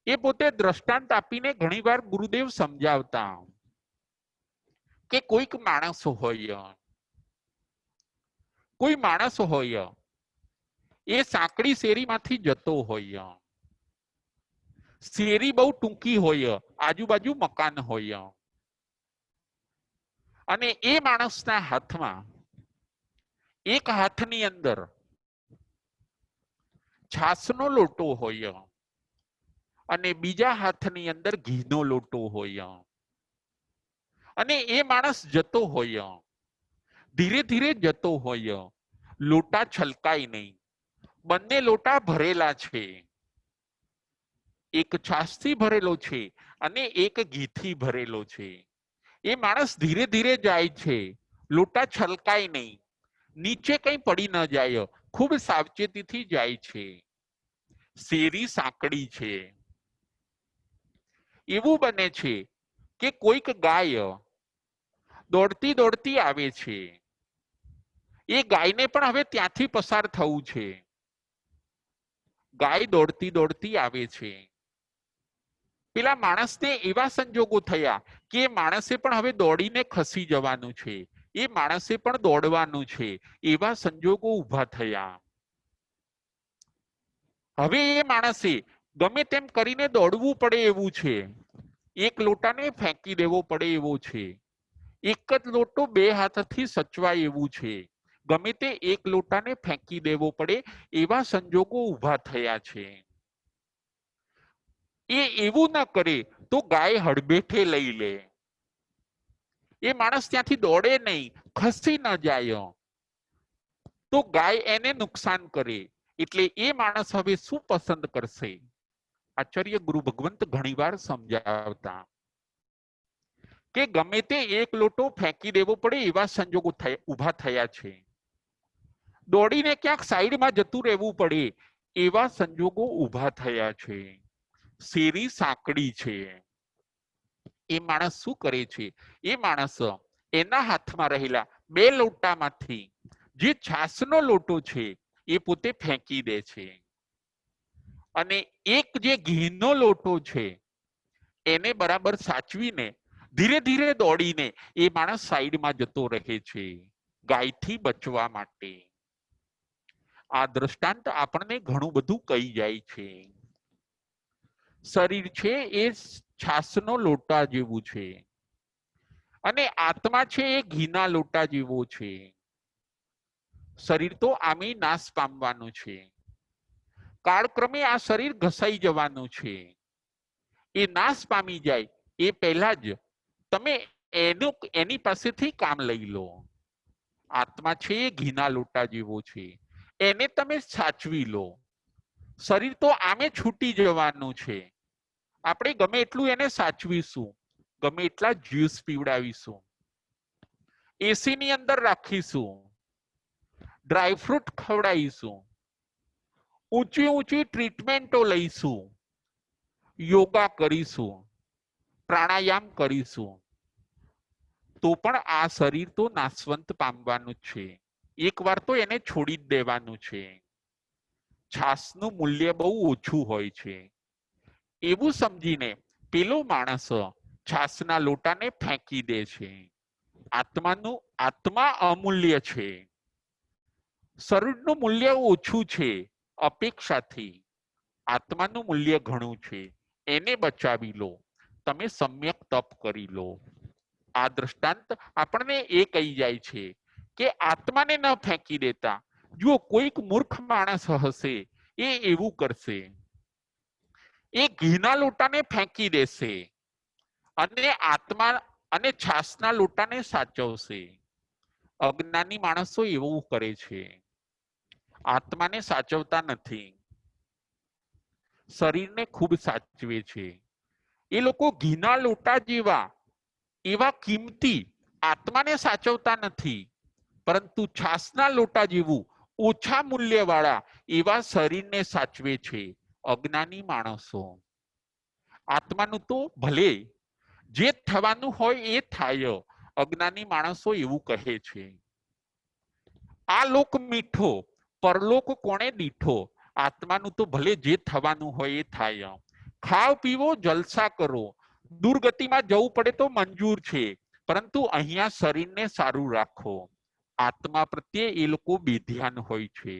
એ પોતે દ્રષ્ટાંત આપીને ઘણીવાર ગુરુદેવ સમજાવતા કે કોઈક માણસ હોય, કોઈ માણસ હોય, એ સાંકડી શેરીમાંથી જતો હોય, શેરી બહુ ટૂંકી હોય, આજુબાજુ મકાન હોય, અને એ માણસના હાથમાં એક હાથની અંદર છાસનો લોટો હોય અને બીજા હાથની અંદર ઘીનો લોટો હોય, અને એ માણસ જતો હોય, ધીરે ધીરે જતો હોય, લોટા છલકાય નહીં, બંને લોટા ભરેલા છે, એક છાસથી ભરેલો છે અને એક ઘીથી ભરેલો છે. એ માણસ ધીરે ધીરે જાય છે, લોટા છલકાય નહીં, નીચે કઈ પડી ન જાય, ખૂબ સાવચેતીથી જાય છે. શેરી સાંકડી છે. એવું બને છે કે કોઈક ગાય દોડતી દોડતી આવે છે, એ ગાયને પણ હવે ત્યાંથી પસાર થવું છે. ગાય દોડતી દોડતી આવે છે, પેલા માણસને એવા સંજોગો થયા કે માણસે પણ હવે દોડીને ખસી જવાનું છે, એ માણસે પણ દોડવાનું છે, એવા સંજોગો ઊભા થયા. હવે એ માણસે ગમે તેમ કરીને દોડવું પડે એવું છે, એક લોટાને ફેંકી દેવો પડે એવો છે, એક જ લોટો બે હાથથી સચવાય એવું છે, ગમે તે એક લોટાને ફેંકી દેવો પડે એવા સંજોગો ઊભા થયા છે. એ એવું ન કરે તો ગાય હડબેઠે લઈ લે, એ માણસ ત્યાંથી દોડે નહીં, ખસી ન જાય તો ગાય એને નુકસાન કરે, એટલે એ માણસ હવે શું પસંદ કરશે? આચાર્ય ગુરુ ભગવંત ઘણીવાર સમજાવતા કે ગમે તે એક લોટો ફેંકી દેવો પડે એવા સંજોગો ઊભા થયા છે, દોડીને ક્યાંક સાઈડમાં જતું રહેવું પડે એવા સંજોગો ઊભા થયા છે. શેરી સાંકડી છે. એ માણસ શું કરે છે? એ માણસ એના હાથમાં રહેલા બે લોટામાંથી જે છાસનો લોટો છે એ પોતે ફેંકી દે છે, અને એક જે ઘીનો લોટો છે એને બરાબર સાચવીને ધીરે ધીરે દોડીને એ માણસ સાઈડમાં જતો રહે છે, ગાયથી બચવા માટે. આ દ્રષ્ટાંત આપણને ઘણું બધું કહી જાય છે. શરીર છે એ છાસનો લોટા જેવું છે, અને આત્મા છે એ ઘીના લોટા જેવો છે. શરીર તો આમે નાશ પામવાનું છે, કાળક્રમે આ શરીર ઘસાઈ જવાનું છે. એ નાશ પામી જાય એ પહેલા જ તમે એની પાસેથી કામ લઈ લો. આત્મા છે એ ઘીના લોટા જેવો છે, એને તમે સાચવી લો. શરીર તો આમે છૂટી જવાનું છે, આપણે ગમે એટલું એને સાચવીશું, ગમે એટલા જ્યુસ પીવડાવીશું, એસી ની અંદર રાખીશું, ડ્રાયફ્રૂટ ખવડાવીશું, ઊંચી ઊંચી ટ્રીટમેન્ટો લઈશું, યોગા કરીશું, પ્રાણાયામ કરીશું, તો પણ આ શરીર તો નાશવંત પામવાનું જ છે. એકવાર તો એને છોડી જ દેવાનું છે. છાસનું મૂલ્ય બહુ ઓછું હોય છે, એવું સમજીને પેલો માણસ છાસના લોટાને ફેંકી દે છે. આત્મા અમૂલ્ય છે, શરીરનું મૂલ્ય ઓછું છે અપેક્ષાથી, આત્માનું મૂલ્ય ઘણું છે, એને બચાવી લો, તમે સમ્યક તપ કરી લો. આ દ્રષ્ટાંત આપણને એ કહી જાય છે કે આત્માને ન ફેંકી દેતા. જો કોઈક મૂર્ખ માણસ હશે એ એવું કરશે, એ ઘીના લોટાને ફેંકી દેશે અને અને છાસના લોટાને સાચવશે. અજ્ઞાની માણસો એવું કરે છે, આત્માને સાચવતા નથી, શરીરને ખૂબ સાચવે છે. એ લોકો ઘીના લોટા જેવા એવા કિંમતી આત્માને સાચવતા નથી, પરંતુ છાસના લોટા જેવું ઓછા મૂલ્યવાળા એવા શરીરને સાચવે છે અજ્ઞાની માણસો. આત્માનું તો ભલે જે થવાનું હોય એ થાય, અજ્ઞાની માણસો એવું કહે છે. આ લોક મીઠો, પરલોક કોણે દીઠો. આત્માનું તો ભલે જે થવાનું હોય એ થાય. ખાવ પીવો જલસા કરો, દુર્ગતિમાં જવું પડે તો મંજૂર છે, પરંતુ અહીંયા શરીરને સારું રાખો. આત્મા પ્રત્યે એ લોકો બેધ્યાન હોય છે.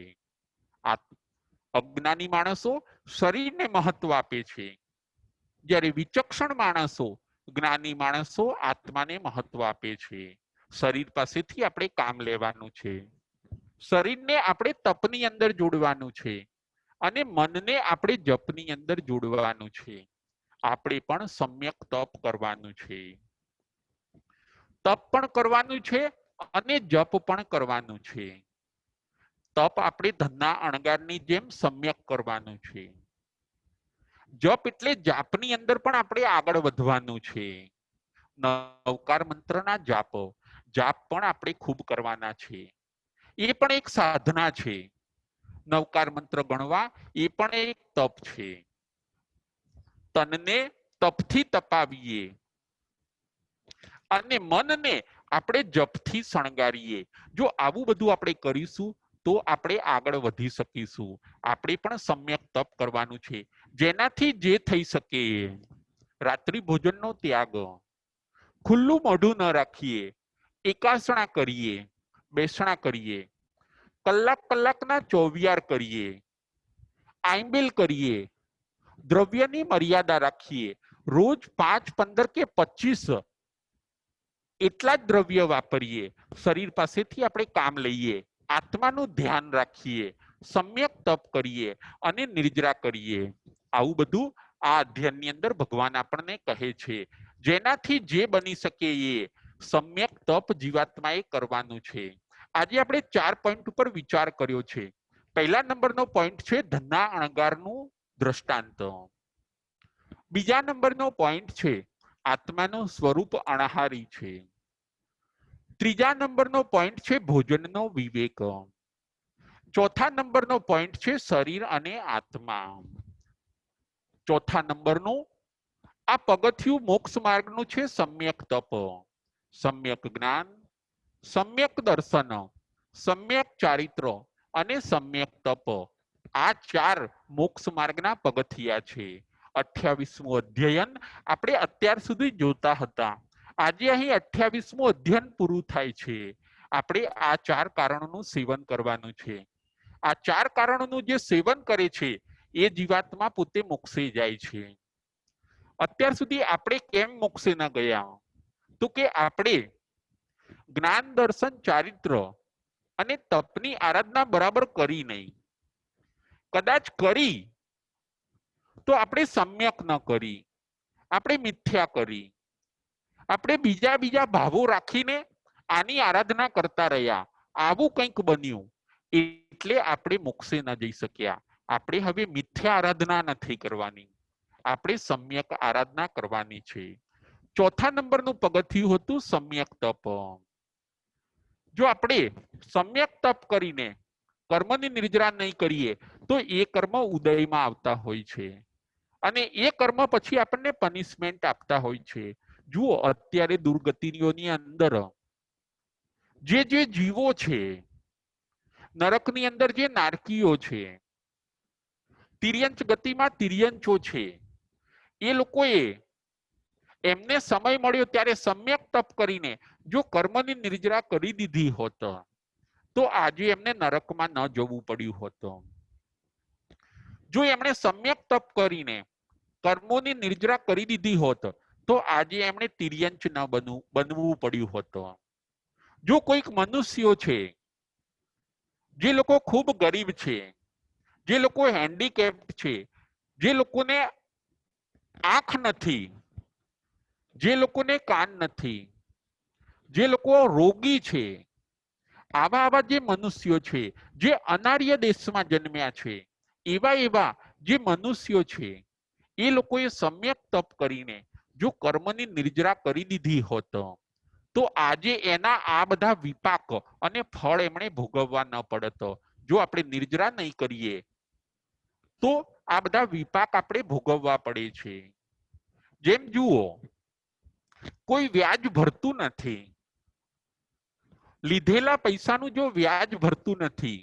અજ્ઞાની માણસો શરીરને મહત્વ આપે છે, જ્યારે વિચક્ષણ માણસો, જ્ઞાની માણસો આત્માને મહત્વ આપે છે. શરીર પાસેથી આપણે કામ લેવાનું છે, શરીરને આપણે તપની અંદર જોડવાનું છે, અને મનને આપણે જપની અંદર જોડવાનું છે. આપણે પણ સમ્યક તપ કરવાનું છે. તપ પણ કરવાનું છે અને જપ પણ કરવાનું છે. તપ આપણે ધનના અણગારની જેમ સમ્યક કરવાનું છે. જપ એટલે જાપની અંદર પણ આપણે આગળ વધવાનું છે. નવકાર મંત્રના જાપ પણ આપણે ખૂબ કરવાના છે. એ પણ એક સાધના છે. નવકાર મંત્ર ગણવા એ પણ એક તપ છે. તનને તપથી તપાવીએ અને મનને આપણે જપથી શણગારીએ. જો આવું બધું આપણે કરીશું તો આપણે આગળ વધી શકીશું. આપણે પણ સમ્યક તપ કરવાનું છે, જેનાથી જે થઈ શકે. રાત્રિ ભોજનનો ત્યાગ, ખુલ્લું મોઢું ન રાખીએ, એકાસણા કરીએ, બેસણા કરીએ, કલાકના ચોવિયાર કરીએ, આંબેલ કરીએ, દ્રવ્યની મર્યાદા રાખીએ. રોજ 5, 15 કે 25 એટલા જ દ્રવ્ય વાપરીએ. શરીર પાસેથી આપણે કામ લઈએ, આત્માનું ધ્યાન રાખીએ, સમ્યક તપ કરીએ અને નિર્જરા કરીએ. આવું બધું આ અધ્યયનની અંદર ભગવાન આપણને કહે છે, જેનાથી જે બની શકે એ સમ્યક તપ જીવાત્માએ કરવાનું છે. આજે આપણે 4 પોઈન્ટ ઉપર વિચાર કર્યો છે. પહેલા નંબરનો પોઈન્ટ છે ધનના અણગારનું દ્રષ્ટાંત. બીજા નંબરનો પોઈન્ટ છે આત્માનું સ્વરૂપ અણહારી છે. ત્રીજા નંબરનો પોઈન્ટ છે ભોજનનો વિવેક. ચોથા નંબરનો પોઈન્ટ છે શરીર અને આત્મા. ચોથા નંબરનું આ પગથિયું મોક્ષ માર્ગનું છે સમ્યક તપ, સમ્યક જ્ઞાન, સમ્યક દર્શન, સમ્યક ચારિત્ર અને સમ્યક તપ. આ 4 મોક્ષ માર્ગના પગથિયા છે. 28મું અધ્યયન આપણે અત્યાર સુધી જોતા હતા. આજે અહીં 28મું અધ્યયન પૂરું થાય છે. આપણે આ 4 કારણોનું સેવન કરવાનું છે. આ 4 કારણોનું જે સેવન કરે છે એ જીવાત્મા પોતે મોક્ષે જાય છે. અત્યાર સુધી આપણે કેમ મોક્ષે ન ગયા? તો કે આપણે જ્ઞાન, દર્શન, ચારિત્ર અને તપની આરાધના બરાબર કરી નહીં. કદાચ કરી તો આપણે સમ્યક ન કરી, આપણે મિથ્યા કરી. આપણે બીજા ભાવો રાખીને આની આરાધના કરતા રહ્યા. આવું કંઈક બન્યું એટલે આપણે મોક્ષે ન જઈ શક્યા. આપણે હવે મિથ્યા આરાધના નથી કરવાની, આપણે સમ્યક આરાધના કરવાની છે. ચોથા નંબરનું પગથિયું હતું સમ્યક તપ. જો આપણે સમ્યક તપ કરીને કર્મની નિર્જરા નહીં કરીએ તો એ કર્મ ઉદયમાં આવતા હોય છે, અને એ કર્મ પછી આપણને પનિશમેન્ટ આપતા હોય છે. જુઓ, અત્યારે દુર્ગતિઓની અંદર જે જીવો છે, નરકની અંદર જે નારકીઓ છે, તિર્યંચ ગતિમાં તિર્યંચો છે, એ લોકોએ એમને સમય મળ્યો ત્યારે સમ્યક તપ કરીને જો કર્મની નિર્જરા કરી દીધી હોત તો આજે એમને નરકમાં ન જવું પડ્યું હોત. જો એમણે સમ્યક તપ કરીને કર્મોની નિર્જરા કરી દીધી હોત તો આજે એમણે તિર્યંચ ન બનવું પડ્યું હોત. જો કોઈક મનુષ્યો છે, જે લોકો ખૂબ ગરીબ છે, જે લોકો હેન્ડીકેપ્ડ છે, જે લોકોને આંખ નથી, જે લોકોને કાન નથી, જે લોકો રોગી છે, આવા આવા જે મનુષ્યો છે, જે અનાર્ય દેશમાં જન્મ્યા છે, એવા એવા જે મનુષ્યો છે, એ લોકોએ સમ્યક તપ કરીને જો કર્મની નિર્જરા કરી દીધી હોત તો આજે એના આ બધા વિપાક અને ફળ એમણે ભોગવવા ન પડત. જો આપણે નિર્જરા નહીં કરીએ તો આ બધા વિપાક આપણે ભોગવવા પડે છે. જેમ જુઓ, કોઈ વ્યાજ ભરતું નથી, લીધેલા પૈસાનું જો વ્યાજ ભરતું નથી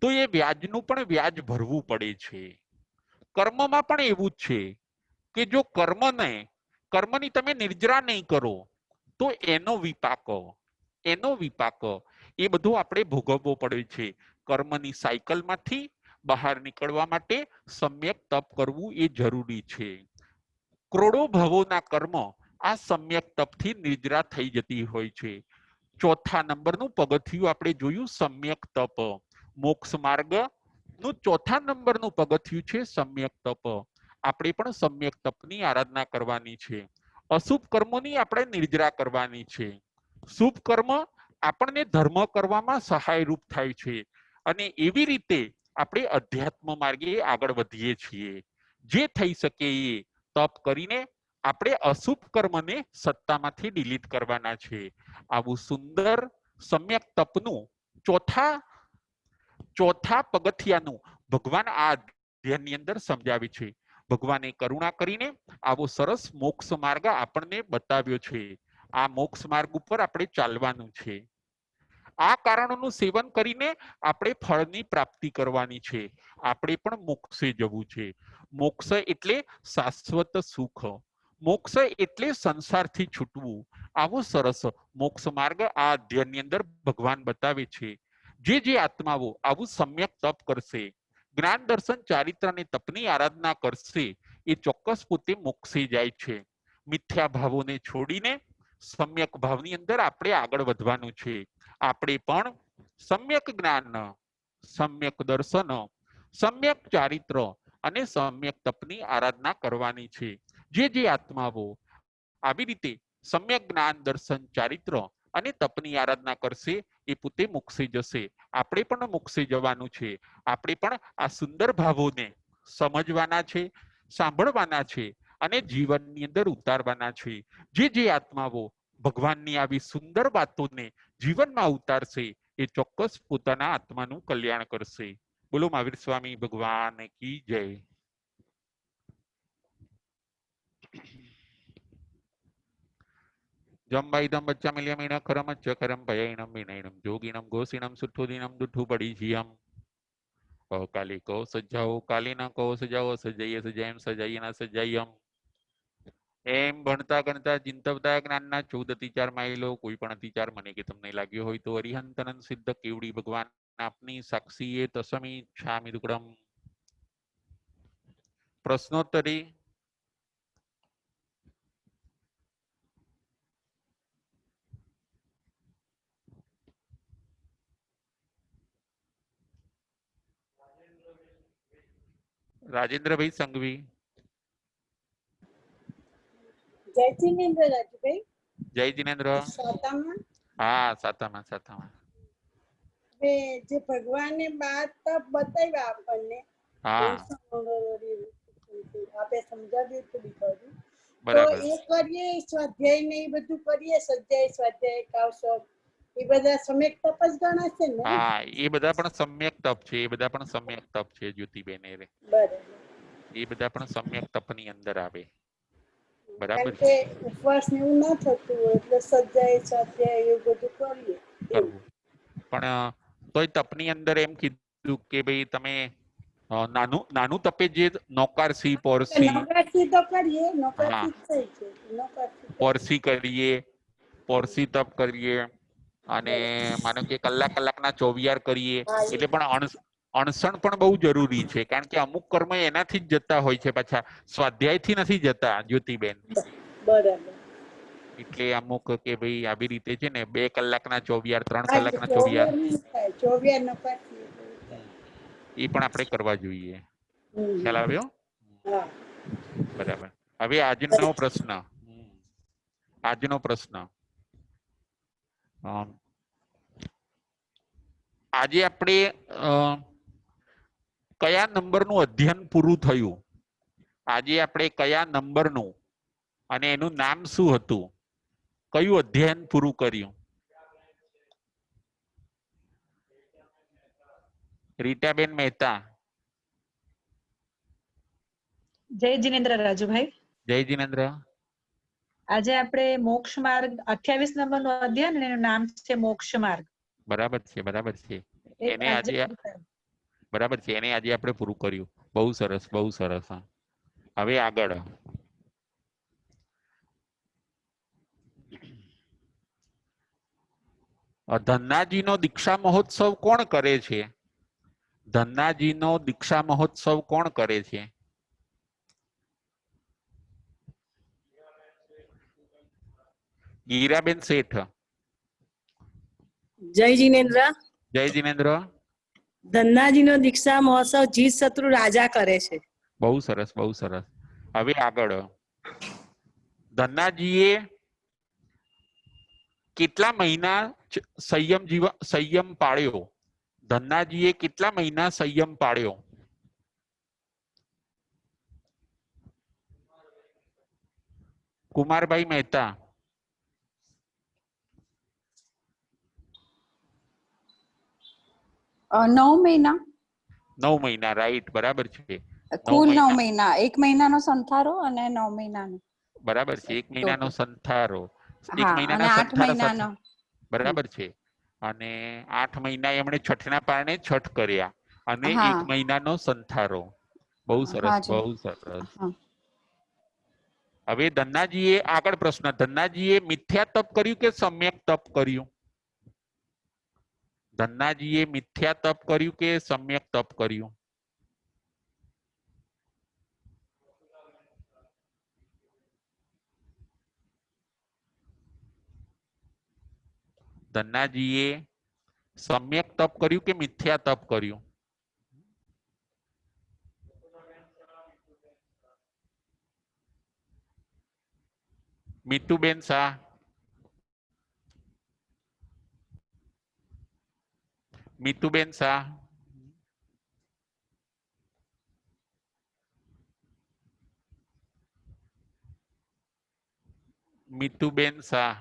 તો એ વ્યાજનું પણ વ્યાજ ભરવું પડે છે. કર્મમાં પણ એવું જ છે કે જો કર્મની તમે નિર્જરા નહીં કરો તો એનો વિપાક એ બધું આપણે ભોગવવો પડે છે. કર્મની સાયકલમાંથી બહાર નીકળવા માટે સમ્યક તપ કરવું એ જરૂરી છે. કરોડો ભવોના કર્મ આ સમ્યક તપથી નિર્જરા થઈ જતી હોય છે. ચોથા નંબરનું પગથિયું આપણે જોયું સમ્યક તપ. મોક્ષ માર્ગ નું ચોથા નંબરનું પગથિયું છે સમ્યક તપ. આપણે પણ સમ્યક તપની આરાધના કરવાની છે. અશુભ કર્મોની આપણે નિર્જરા કરવાની છે. શુભ કર્મ આપણને ધર્મ કરવામાં સહાયરૂપ થાય છે અને એવી રીતે આપણે અધ્યાત્મ માર્ગે આગળ વધીએ છીએ. જે થઈ શકે એ તપ કરીને આપણે અશુભ કર્મને સત્તામાંથી ડિલીટ કરવાના છે. આવું સુંદર સમ્યક તપનું ચોથા પગથિયાનું ભગવાન આ અધ્યાયની અંદર સમજાવે છે. ભગવાને કરુણા કરીને આવો સરસ મોક્ષ માર્ગ આપણને બતાવ્યો છે. આ મોક્ષ માર્ગ ઉપર આપણે ચાલવાનું છે. આ કારણોનું સેવન કરીને આપણે ફળની પ્રાપ્તિ કરવાની છે. આપણે પણ મોક્ષે જવું છે. મોક્ષ એટલે શાશ્વત સુખ, મોક્ષ એટલે સંસારથી છૂટવું. આવો સરસ મોક્ષ માર્ગ આ અધ્યાયની અંદર ભગવાન બતાવે છે. જે આત્માઓ આવું સમ્યક તપ કરશે, જ્ઞાન દર્શન ચારિત્ર અને તપની આરાધના કરશે, એ ચોક્કસ પોતે મોક્ષે જાય છે. મિથ્યા ભાવોને છોડીને સમ્યક ભાવની અંદર આપણે આગળ વધવાનું છે. આપણે પણ સમ્યક જ્ઞાન, સમ્યક દર્શન, સમ્યક ચારિત્ર અને સમ્યક તપની આરાધના કરવાની છે. જે આત્માઓ આવી રીતે સમ્યક જ્ઞાન દર્શન ચારિત્ર અને તપની આરાધના કરશે એ પોતે મોક્ષે જશે. આપણે પણ મોક્ષે જવાનું છે. આપણે પણ આ સુંદર ભાવોને સમજવાના છે, સાંભળવાના છે અને જીવનની અંદર ઉતારવાના છે. જે આત્માઓ ભગવાનની આવી સુંદર વાતોને જીવનમાં ઉતારશે એ ચોક્કસ પોતાના આત્માનું કલ્યાણ કરશે. બોલો મહાવીર સ્વામી ભગવાન કી જય. જંબાઈદમ બચ્ચા મિલિયમ ઇણ ખરમ ચ ખરમ ભયૈણમ વિનૈણમ જોગિણમ ઘોષિણમ સુઠ્ઠુદિનમ દુઠ્ઠુ કાલિકો સજ્જાઓ કાલીના કો સજાઓ સજ્જય સજ્જયમ સજ્જયના સજ્જયમ. એમ ભણતા ગણતા ચિંતવતા જ્ઞાનના 14 અતિચાર માયલો કોઈ પણ અતિચાર મને કે તમને લાગ્યો હોય તો અરિહંતનન સિદ્ધ કેવડી ભગવાન આપની સાક્ષીએ તસમી છામિ દુકડમ. પ્રશ્નોત્તરી. રાજેન્દ્રભાઈ સંઘવી. જય જિનેન્દ્ર રાજુભાઈ. જય જિનેન્દ્ર. હા સાતામાં. હવે જે ભગવાને 12 તપ બતાવ્યા આપણને, હા આપે સમજાવ્યું હતું બીજું. તો બરાબર. એ કરીએ, સ્વાધ્યાય ને એ બધું કરીએ, સજ્જાય સ્વાધ્યાય કાવસબ એ બધા સમ્યક તપ જ ગણાશે ને? હા એ બધા પણ સમ્યક તપ છે. એ બધા પણ સમ્યક તપ છે જ્યોતિબેન. બરાબર. એ બધા પણ સમ્યક તપની અંદર આવે. કારણ બરાબર કે ઉપવાસ ને એવું ના થતું હોય એટલે સજ્જાય સ્વાધ્યાય એવું બધું કરીએ. કરવું પણ તોય તપની અંદર એમ કીધું કે ભાઈ તમે નાનું તપે જે નોકારસી પોરસી. નોકરથી તો કરીએ, હા નોકરથી થઈ છે. પોરસી કરીએ, પોરસી તપ કરીએ અને માનો કે કલાકના 24 કરીએ એટલે પણ અણસણ પણ બહુ જરૂરી છે. કારણ કે અમુક કર્મ એનાથી જ જતા હોય છે, પાછા સ્વાધ્યાયથી નથી જતા જ્યોતિબેન. બરાબર. એટલે અમુક કે ભાઈ આવી રીતે છે ને 2 કલાકના 24, 3 હા, કલાકના 24. 24 નહીં થાય, 24 નોકરથી. એ પણ આપણે કરવા જોઈએ. ખ્યાલ આવ્યો? હા. બરાબર. હવે આજનો પ્રશ્ન. આજનો પ્રશ્ન આજે આપણે કયા નંબરનું અધ્યયન પૂરું થયું? આજે આપણે કયા નંબરનું અને એનું નામ શું હતું? કયું અધ્યયન પૂરું કર્યું? રીટાબેન મહેતા. જય જિનેન્દ્ર રાજુભાઈ. જય જિનેન્દ્ર. આજે આપણે મોક્ષ માર્ગ 28 નંબરનું અધ્યયન અને એનું નામ છે મોક્ષ માર્ગ. બરાબર છે, બરાબર છે. એને આજે બરાબર છે, એને આજે આપણે પૂરું કર્યું. બહુ સરસ, બહુ સરસ. હવે આગળ ધન્નાજીનો દીક્ષા મહોત્સવ કોણ કરે છે? ધન્નાજીનો દીક્ષા મહોત્સવ કોણ કરે છે? ગીરાબેન શેઠ. જય જિનેન્દ્ર. જય જિનેન્દ્ર. ધન્નાજીનો દીક્ષા મહોત્સવ જીત શત્રુ રાજા કરે છે. બહુ સરસ, બહુ સરસ. હવે આગળ ધન્નાજીએ કેટલા મહિના સંયમ પાળ્યો? ધન્નાજીએ કેટલા મહિના સંયમ પાળ્યો? કુમારભાઈ મહેતા. 9 મહિના. 9 મહિના, રાઈટ, બરાબર છે. કુલ 9 મહિના, 1 મહિનાનો સંથારો અને 9 મહિનાનો. બરાબર છે, 1 મહિનાનો સંથારો, 1 હા, મહિનાનો અને 8 સંથારો મહિનાનો. બરાબર છે. અને 8 મહિના એમણે છઠના પારણે છઠ કર્યા અને હા. 1 મહિનાનો સંથારો. બહુ સરસ, હા જી. બહુ સરસ. હા. હવે ધન્નાજીએ આગળ પ્રશ્ન, ધન્નાજીએ મિથ્યા તપ કર્યું કે સમ્યક તપ કર્યું? ધન્નાજીએ મિથ્યા તપ કર્યું કે સમ્યક તપ કર્યું? ધન્નાજીએ સમ્યક તપ કર્યું કે મિથ્યા તપ કર્યું? મીતુબેન શાહ. મીતુબેન શાહ. મીતુબેન શાહ.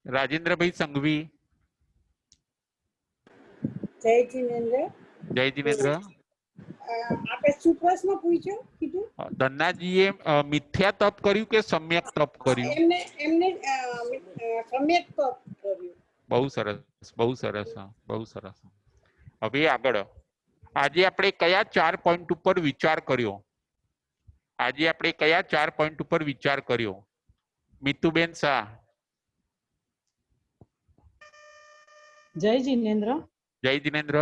રાજેન્દ્રભાઈ સંઘવી. જય જિનેન્દ્ર. જય જિનેન્દ્ર. આપણે શું પ્રશ્ન પૂછ્યો કીધું? ધન્નાજીએ મિથ્યા તપ કર્યું કે સમ્યક તપ કર્યું? એમને એમને સમ્યક તપ કર્યું. બહુ સરસ, બહુ સરસ, બહુ સરસ. હવે આગળ આજે આપણે કયા 4 પોઈન્ટ ઉપર વિચાર કર્યો? આજે આપણે કયા 4 પોઈન્ટ ઉપર વિચાર કર્યો? મીતુબેન શાહ. જય જિનેન્દ્ર. જય જિનેન્દ્ર.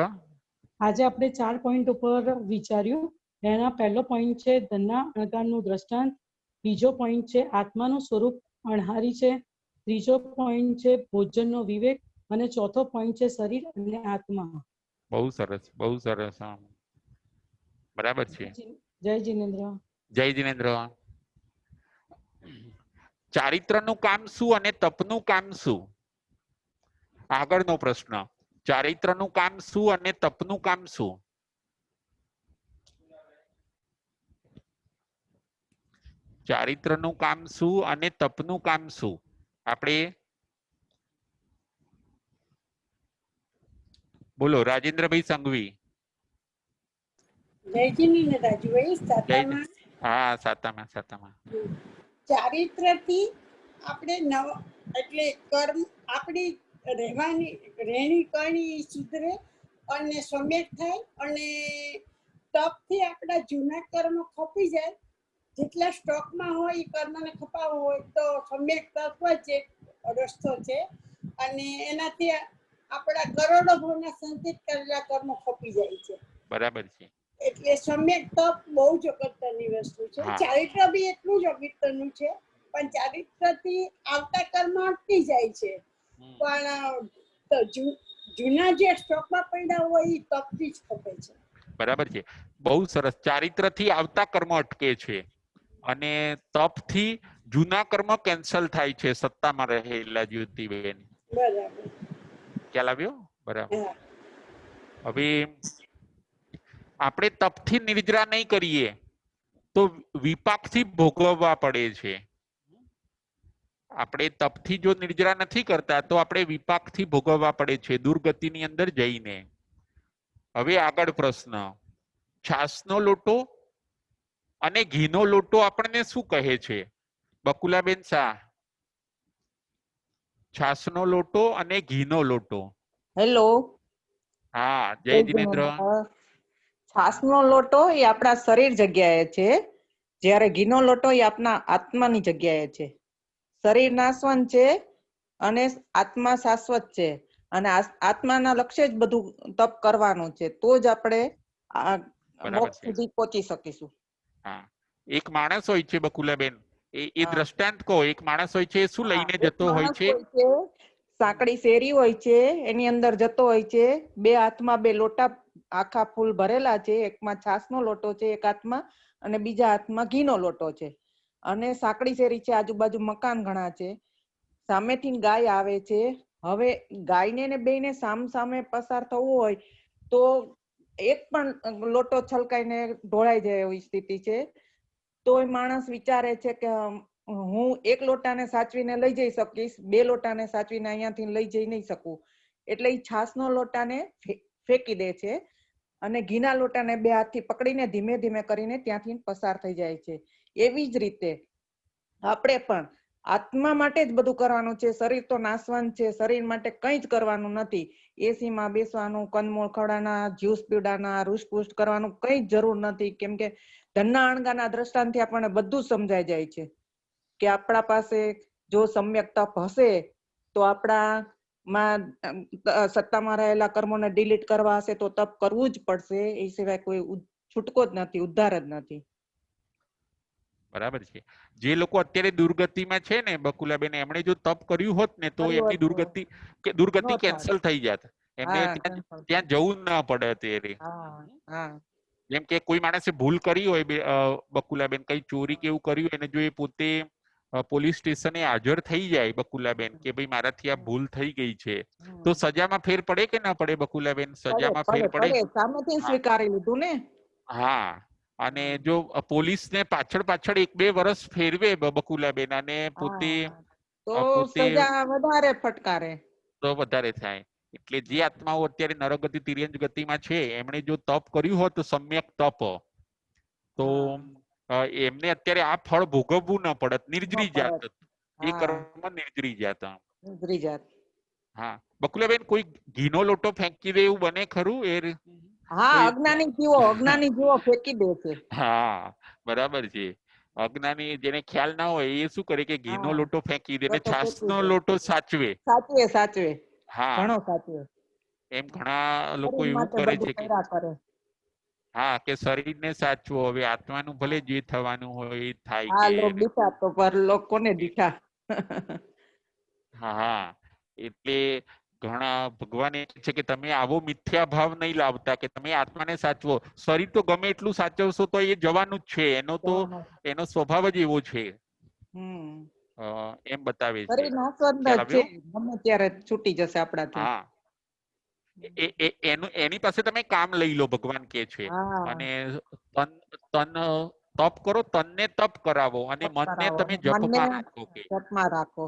આજે આપણે 4 પોઈન્ટ ઉપર વિચાર્યું. એના પહેલો પોઈન્ટ છે ધનના અણગારનું દ્રષ્ટાંત, બીજો પોઈન્ટ છે આત્માનું સ્વરૂપ અણહારી છે, ત્રીજો પોઈન્ટ છે ભોજનનો વિવેક અને ચોથો પોઈન્ટ છે શરીર અને આત્મા. બહુ સરસ, બહુ સરસ. બરાબર છે. જય જિનેન્દ્ર. જય જિનેન્દ્ર. ચારિત્રનું કામ શું અને તપનું કામ શું? આગળનો પ્રશ્ન, ચારિત્રનું કામ શું અને તપનું કામ શું? ચારિત્રનું કામ શું અને તપનું કામ શું? આપણે બોલો રાજેન્દ્રભાઈ સંઘવી. જય જિનેન્દ્ર રાજુભાઈ. સાતામાં હા, સાતામાં. ચારિત્રથી આપણે એટલે કર્મ આપણી રહેવાની રહેણી કરણી સુધરે અને સમ્યક થાય અને તપથી આપણા જૂના કર્મ ખપી જાય. જેટલા સ્ટોકમાં હોય એ કર્મને ખપાવવો હોય તો સમ્યક તપ જ એક રસ્તો છે અને એનાથી આપણા કરોડો ભાવના સંચિત કરેલા કર્મો ખપી જાય છે. બરાબર છે. એટલે સમ્યક તપ બહુ જ અગત્યની વસ્તુ છે. ચારિત્ર બી એટલું જ અગત્યનું છે, પણ ચારિત્રથી આવતા કર્મ અટકી જાય છે. પણ જૂના જે સ્ટોકમાં પડ્યા હોય એ તપથી જ ખપે છે. બરાબર છે, બહુ સરસ. ચારિત્રથી આવતા કર્મ અટકે છે અને તપથી જૂના કર્મ કેન્સલ થાય છે સત્તામાં રહેલા જ્યોતિબેન. બરાબર. ખ્યાલ આવ્યો? બરાબર. હા. હવે આપણે તપથી નિર્જરા નહીં કરીએ તો વિપાકથી ભોગવવા પડે છે. આપણે તપથી જો નિર્જરા નથી કરતા તો આપણે વિપાકથી ભોગવવા પડે છે દુર્ગતિની અંદર જઈને. હવે આગળ પ્રશ્ન, છાસનો લોટો અને ઘીનો લોટો આપણને શું કહે છે? બકુલાબેન શાહ, છાસનો લોટો અને ઘીનો લોટો. હેલો. હા, જય જય જિનેન્દ્ર. જિનેન્દ્ર. છાસનો લોટો એ આપણા શરીર જગ્યાએ છે, જ્યારે ઘીનો લોટો એ આપણા આત્માની જગ્યાએ છે. શરીર નાશવંત છે અને આત્મા શાશ્વત છે, અને આત્માના લક્ષ્ય જ બધું તપ કરવાનું છે, તો જ આપણે આ બરાબર મોક્ષ છે. સુધી પહોંચી શકીશું. હા, એક માણસ હોય છે બકુલાબેન, એ હા. દ્રષ્ટાંત કહો. એક માણસ હોય છે, શું લઈને એક જતો હોય માણસ છે? હોય છે, સાંકડી શેરી હોય છે, એની અંદર જતો હોય છે, બે હાથમાં બે લોટા આખા ફૂલ ભરેલા છે, એકમાં છાસનો લોટો છે એક હાથમાં, અને બીજા હાથમાં ઘીનો લોટો છે, અને સાંકડી શેરી છે, આજુબાજુ મકાન ઘણા છે, સામેથી ગાય આવે છે. હવે ગાયને ને બેયને સામ સામે પસાર થવું હોય તો એક પણ લોટો છલકાઈને ઢોળાઈ જાય એવી સ્થિતિ છે. તો એ માણસ વિચારે છે કે હું એક લોટાને સાચવીને લઈ જઈ શકીશ, બે લોટાને સાચવીને અહીંયાથી લઈ જઈ નહીં શકું, એટલે એ છાસનો લોટાને ફેંકી દે છે અને ઘીના લોટાને બે હાથથી પકડીને ધીમે ધીમે કરીને ત્યાંથી પસાર થઈ જાય છે. એવી જ રીતે આપણે પણ આત્મા માટે જ બધું કરવાનું છે. શરીર તો નાશવંત છે, શરીર માટે કંઈ જ કરવાનું નથી. એસીમાં બેસવાનું, કંદમૂળ ખવડાના, જ્યુસ પીવડાના, રૂષપુષ્ટ કરવાનું કંઈ જ જરૂર નથી, કેમ કે ધનના અણગાના દ્રષ્ટાંતથી આપણને બધું સમજાઈ જાય છે કે આપણા પાસે જો સમ્યક તપ હશે તો આપણામાં સત્તામાં રહેલા કર્મોને ડિલીટ કરવા હશે તો તપ કરવું જ પડશે, એ સિવાય કોઈ છૂટકો જ નથી, ઉદ્ધાર જ નથી. બરાબર છે. જે લોકો અત્યારે દુર્ગતિમાં છે ને બકુલાબેન, એમણે જો તપ કર્યું હોત ને તો કર્યું એમની હતું દુર્ગતિ ન થાત. કેન્સલ થઈ જાત. એમને હા, ત્યાં cancel થાય. ત્યાં જવું ના પડે અત્યારે. હા, હા. જેમ કે કોઈ માણસે ભૂલ કરી હોય બકુલાબેન, કઈ ચોરી કે એવું કર્યું હોય, અને જો એ પોતે પોલીસ સ્ટેશને હાજર થઈ જાય બકુલાબેન કે ભાઈ મારાથી આ ભૂલ થઈ ગઈ છે, તો સજામાં ફેર પડે કે ના પડે બકુલાબેન? પડે સજામાં ફેર પડે પડે. પડે, સામેથી હા, સ્વીકારી લીધું ને. હા. અને જો પોલીસને પાછળ પાછળ 1-2 વર્ષ ફેરવે બકુલાબેન, અને પોતે હા, તો પોતે સજા વધારે ફટકારે. તો વધારે થાય. એટલે જે આત્માઓ અત્યારે નરગતિ તિર્યંજ ગતિમાં છે, એમણે જો તપ કર્યું હોત સમ્યક તપ, તો હા, એમને અત્યારે આ ફળ ભોગવવું ન પડત, ન નિર્જરી પડે. જાત. એ હા, કર્મ નિર્જરી જાત. ઉતરી જાત. હા, બકુલાબેન, કોઈ ઘીનો લોટો ફેંકી દે એવું બને ખરું? હા, કોઈ અજ્ઞાની જીવો ફેંકી દે છે. હા, બરાબર છે. અજ્ઞાની જેને ખ્યાલ ના હોય એ શું કરે કે ઘીનો હા, લોટો ફેંકી દે ને લોટો ફેંકી છાસનો દે. લોટો સાચવે. સાચવે સાચવે, હા, ઘણો સાચવે. એમ ઘણા લોકો શરીર એવું માટે કરે બધું છે કે કર્યા કરે. હા, કે શરીરને સાચવો. હવે આત્માનું ભલે જે થવાનું હોય એ થાય હા, કે લોક દીઠા તો પર લોક કોને દીઠા. હા, એટલે ઘણા ભગવાન એ કહે છે કે તમે આવો મિથ્યા ભાવ નહીં લાવતા કે તમે આત્માને સાચવો. શરીર તો ગમે એટલું સાચવશો તો એ જવાનું જ છે, જવાનો. એનો સ્વભાવ જ એવો છે. હમ. એમ બતાવે છે. શરીર નાશવંત ખ્યાલ જ છે, આવ્યો? ગમે ત્યારે છૂટી જશે આપણાથી. હા, એની પાસે તમે કામ લઈ લો, ભગવાન કે છે. હા, અને તન તપ કરો, તનને તપ કરાવો, અને તપ મનને કરાવો તમે અને મનને જપમાં રાખો કે જપમાં રાખો.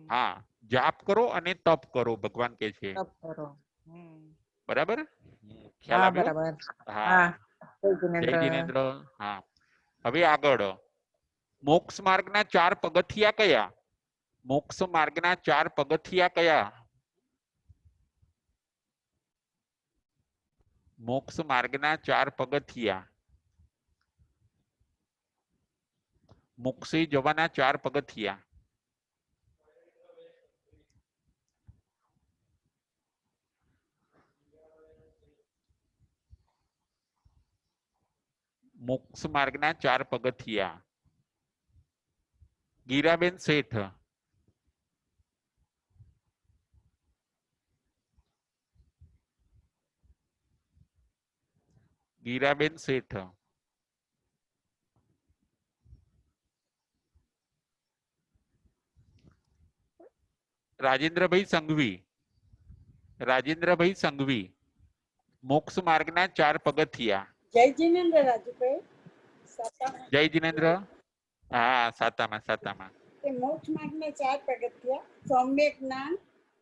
હા, જાપ કરો અને તપ કરો, ભગવાન કે છે. તપ કરો. હમ. બરાબર? ખ્યાલ હા, આવ્યો? બરાબર. હા, હા, જય જય જિનેન્દ્ર. જિનેન્દ્ર. હા, હવે આગળ, મોક્ષ માર્ગના 4 પગથિયા કયા? મોક્ષ માર્ગના 4 પગથિયા કયા? મોક્ષ માર્ગના 4 પગથિયા. મોક્ષે જવાના 4 પગથિયા. મોક્ષ માર્ગના 4 પગથિયા. ગીરાબેન શેઠ. ગીરાબેન શેઠ, રાજેન્દ્રભાઈ સંઘવી, રાજેન્દ્રભાઈ સંઘવી, મોક્ષ માર્ગના 4 પગથિયા. જય જીનેન્દ્ર રાજુભાઈ સાતામાં. જય જીનેન્દ્ર. હા, સાતામાં. તે મોક્ષ માર્ગના 4 પગથિયા: સમ્યક જ્ઞાન,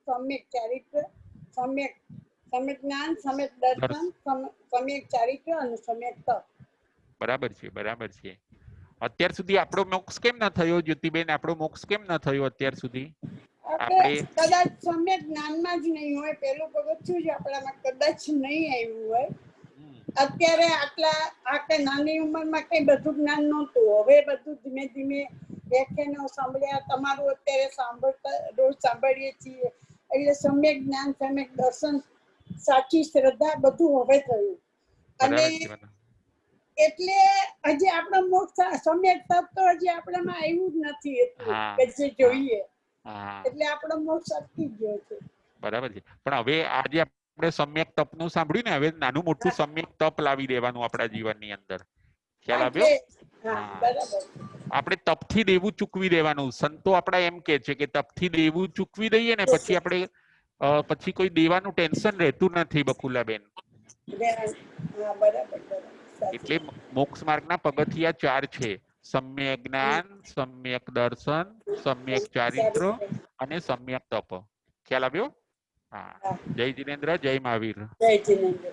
સમ્યક ચારિત્ર, સમ્યક જ્ઞાન, સમ્યક દર્શન, સમ્યક ચારિત્ર અને સમ્યક તપ. બરાબર છે. અત્યાર સુધી આપણો મોક્ષ કેમ ન થયો જ્યોતિબેન? આપણો મોક્ષ કેમ ન થયો અત્યાર સુધી? આપણે કદાચ સમ્યક જ્ઞાનમાં જ નહીં હોય, પેલું પગથિયું જ આપણામાં કદાચ નહીં આવ્યું હોય. અત્યારે આટલા નાની ઉંમરમાં કઈ બધું જ્ઞાન નહોતું. હવે બધું ધીમે ધીમે વ્યાખ્યાનો સાંભળ્યા, તમારું અત્યારે રોજ સાંભળીએ છીએ, એટલે સમ્યક જ્ઞાન, સમ્યક દર્શન, સાચી શ્રદ્ધા બધું હવે થયું. અને એટલે હજી આપણો મોક્ષ સમ્યક તપ તો હજી આપણામાં આવ્યું જ નથી એટલું કે જે જોઈએ. એટલે આપણો મોક્ષ અટકી ગયો છે. બરાબર છે. પણ હવે આજે આપણે સમ્યક તપનું સાંભળ્યું ને, હવે નાનું મોટું સમ્યક તપ લાવી દેવાનું આપણા જીવનની અંદર. ખ્યાલ આવ્યો? આપણે તપથી દેવું ચૂકવી દેવાનું. સંતો આપણા એમ કે છે કે તપથી દેવું ચૂકવી દઈએ ને પછી આપણે પછી કોઈ દેવાનું ટેન્શન રહેતું નથી બકુલાબેન. એટલે મોક્ષ માર્ગના પગથિયા 4 છે: સમ્યક જ્ઞાન, સમ્યક દર્શન, સમ્યક ચારિત્ર અને સમ્યક તપ. ખ્યાલ આવ્યો? હા. જય જીનેન્દ્ર, જય મહાવીર. જય જીનેન્દ્ર.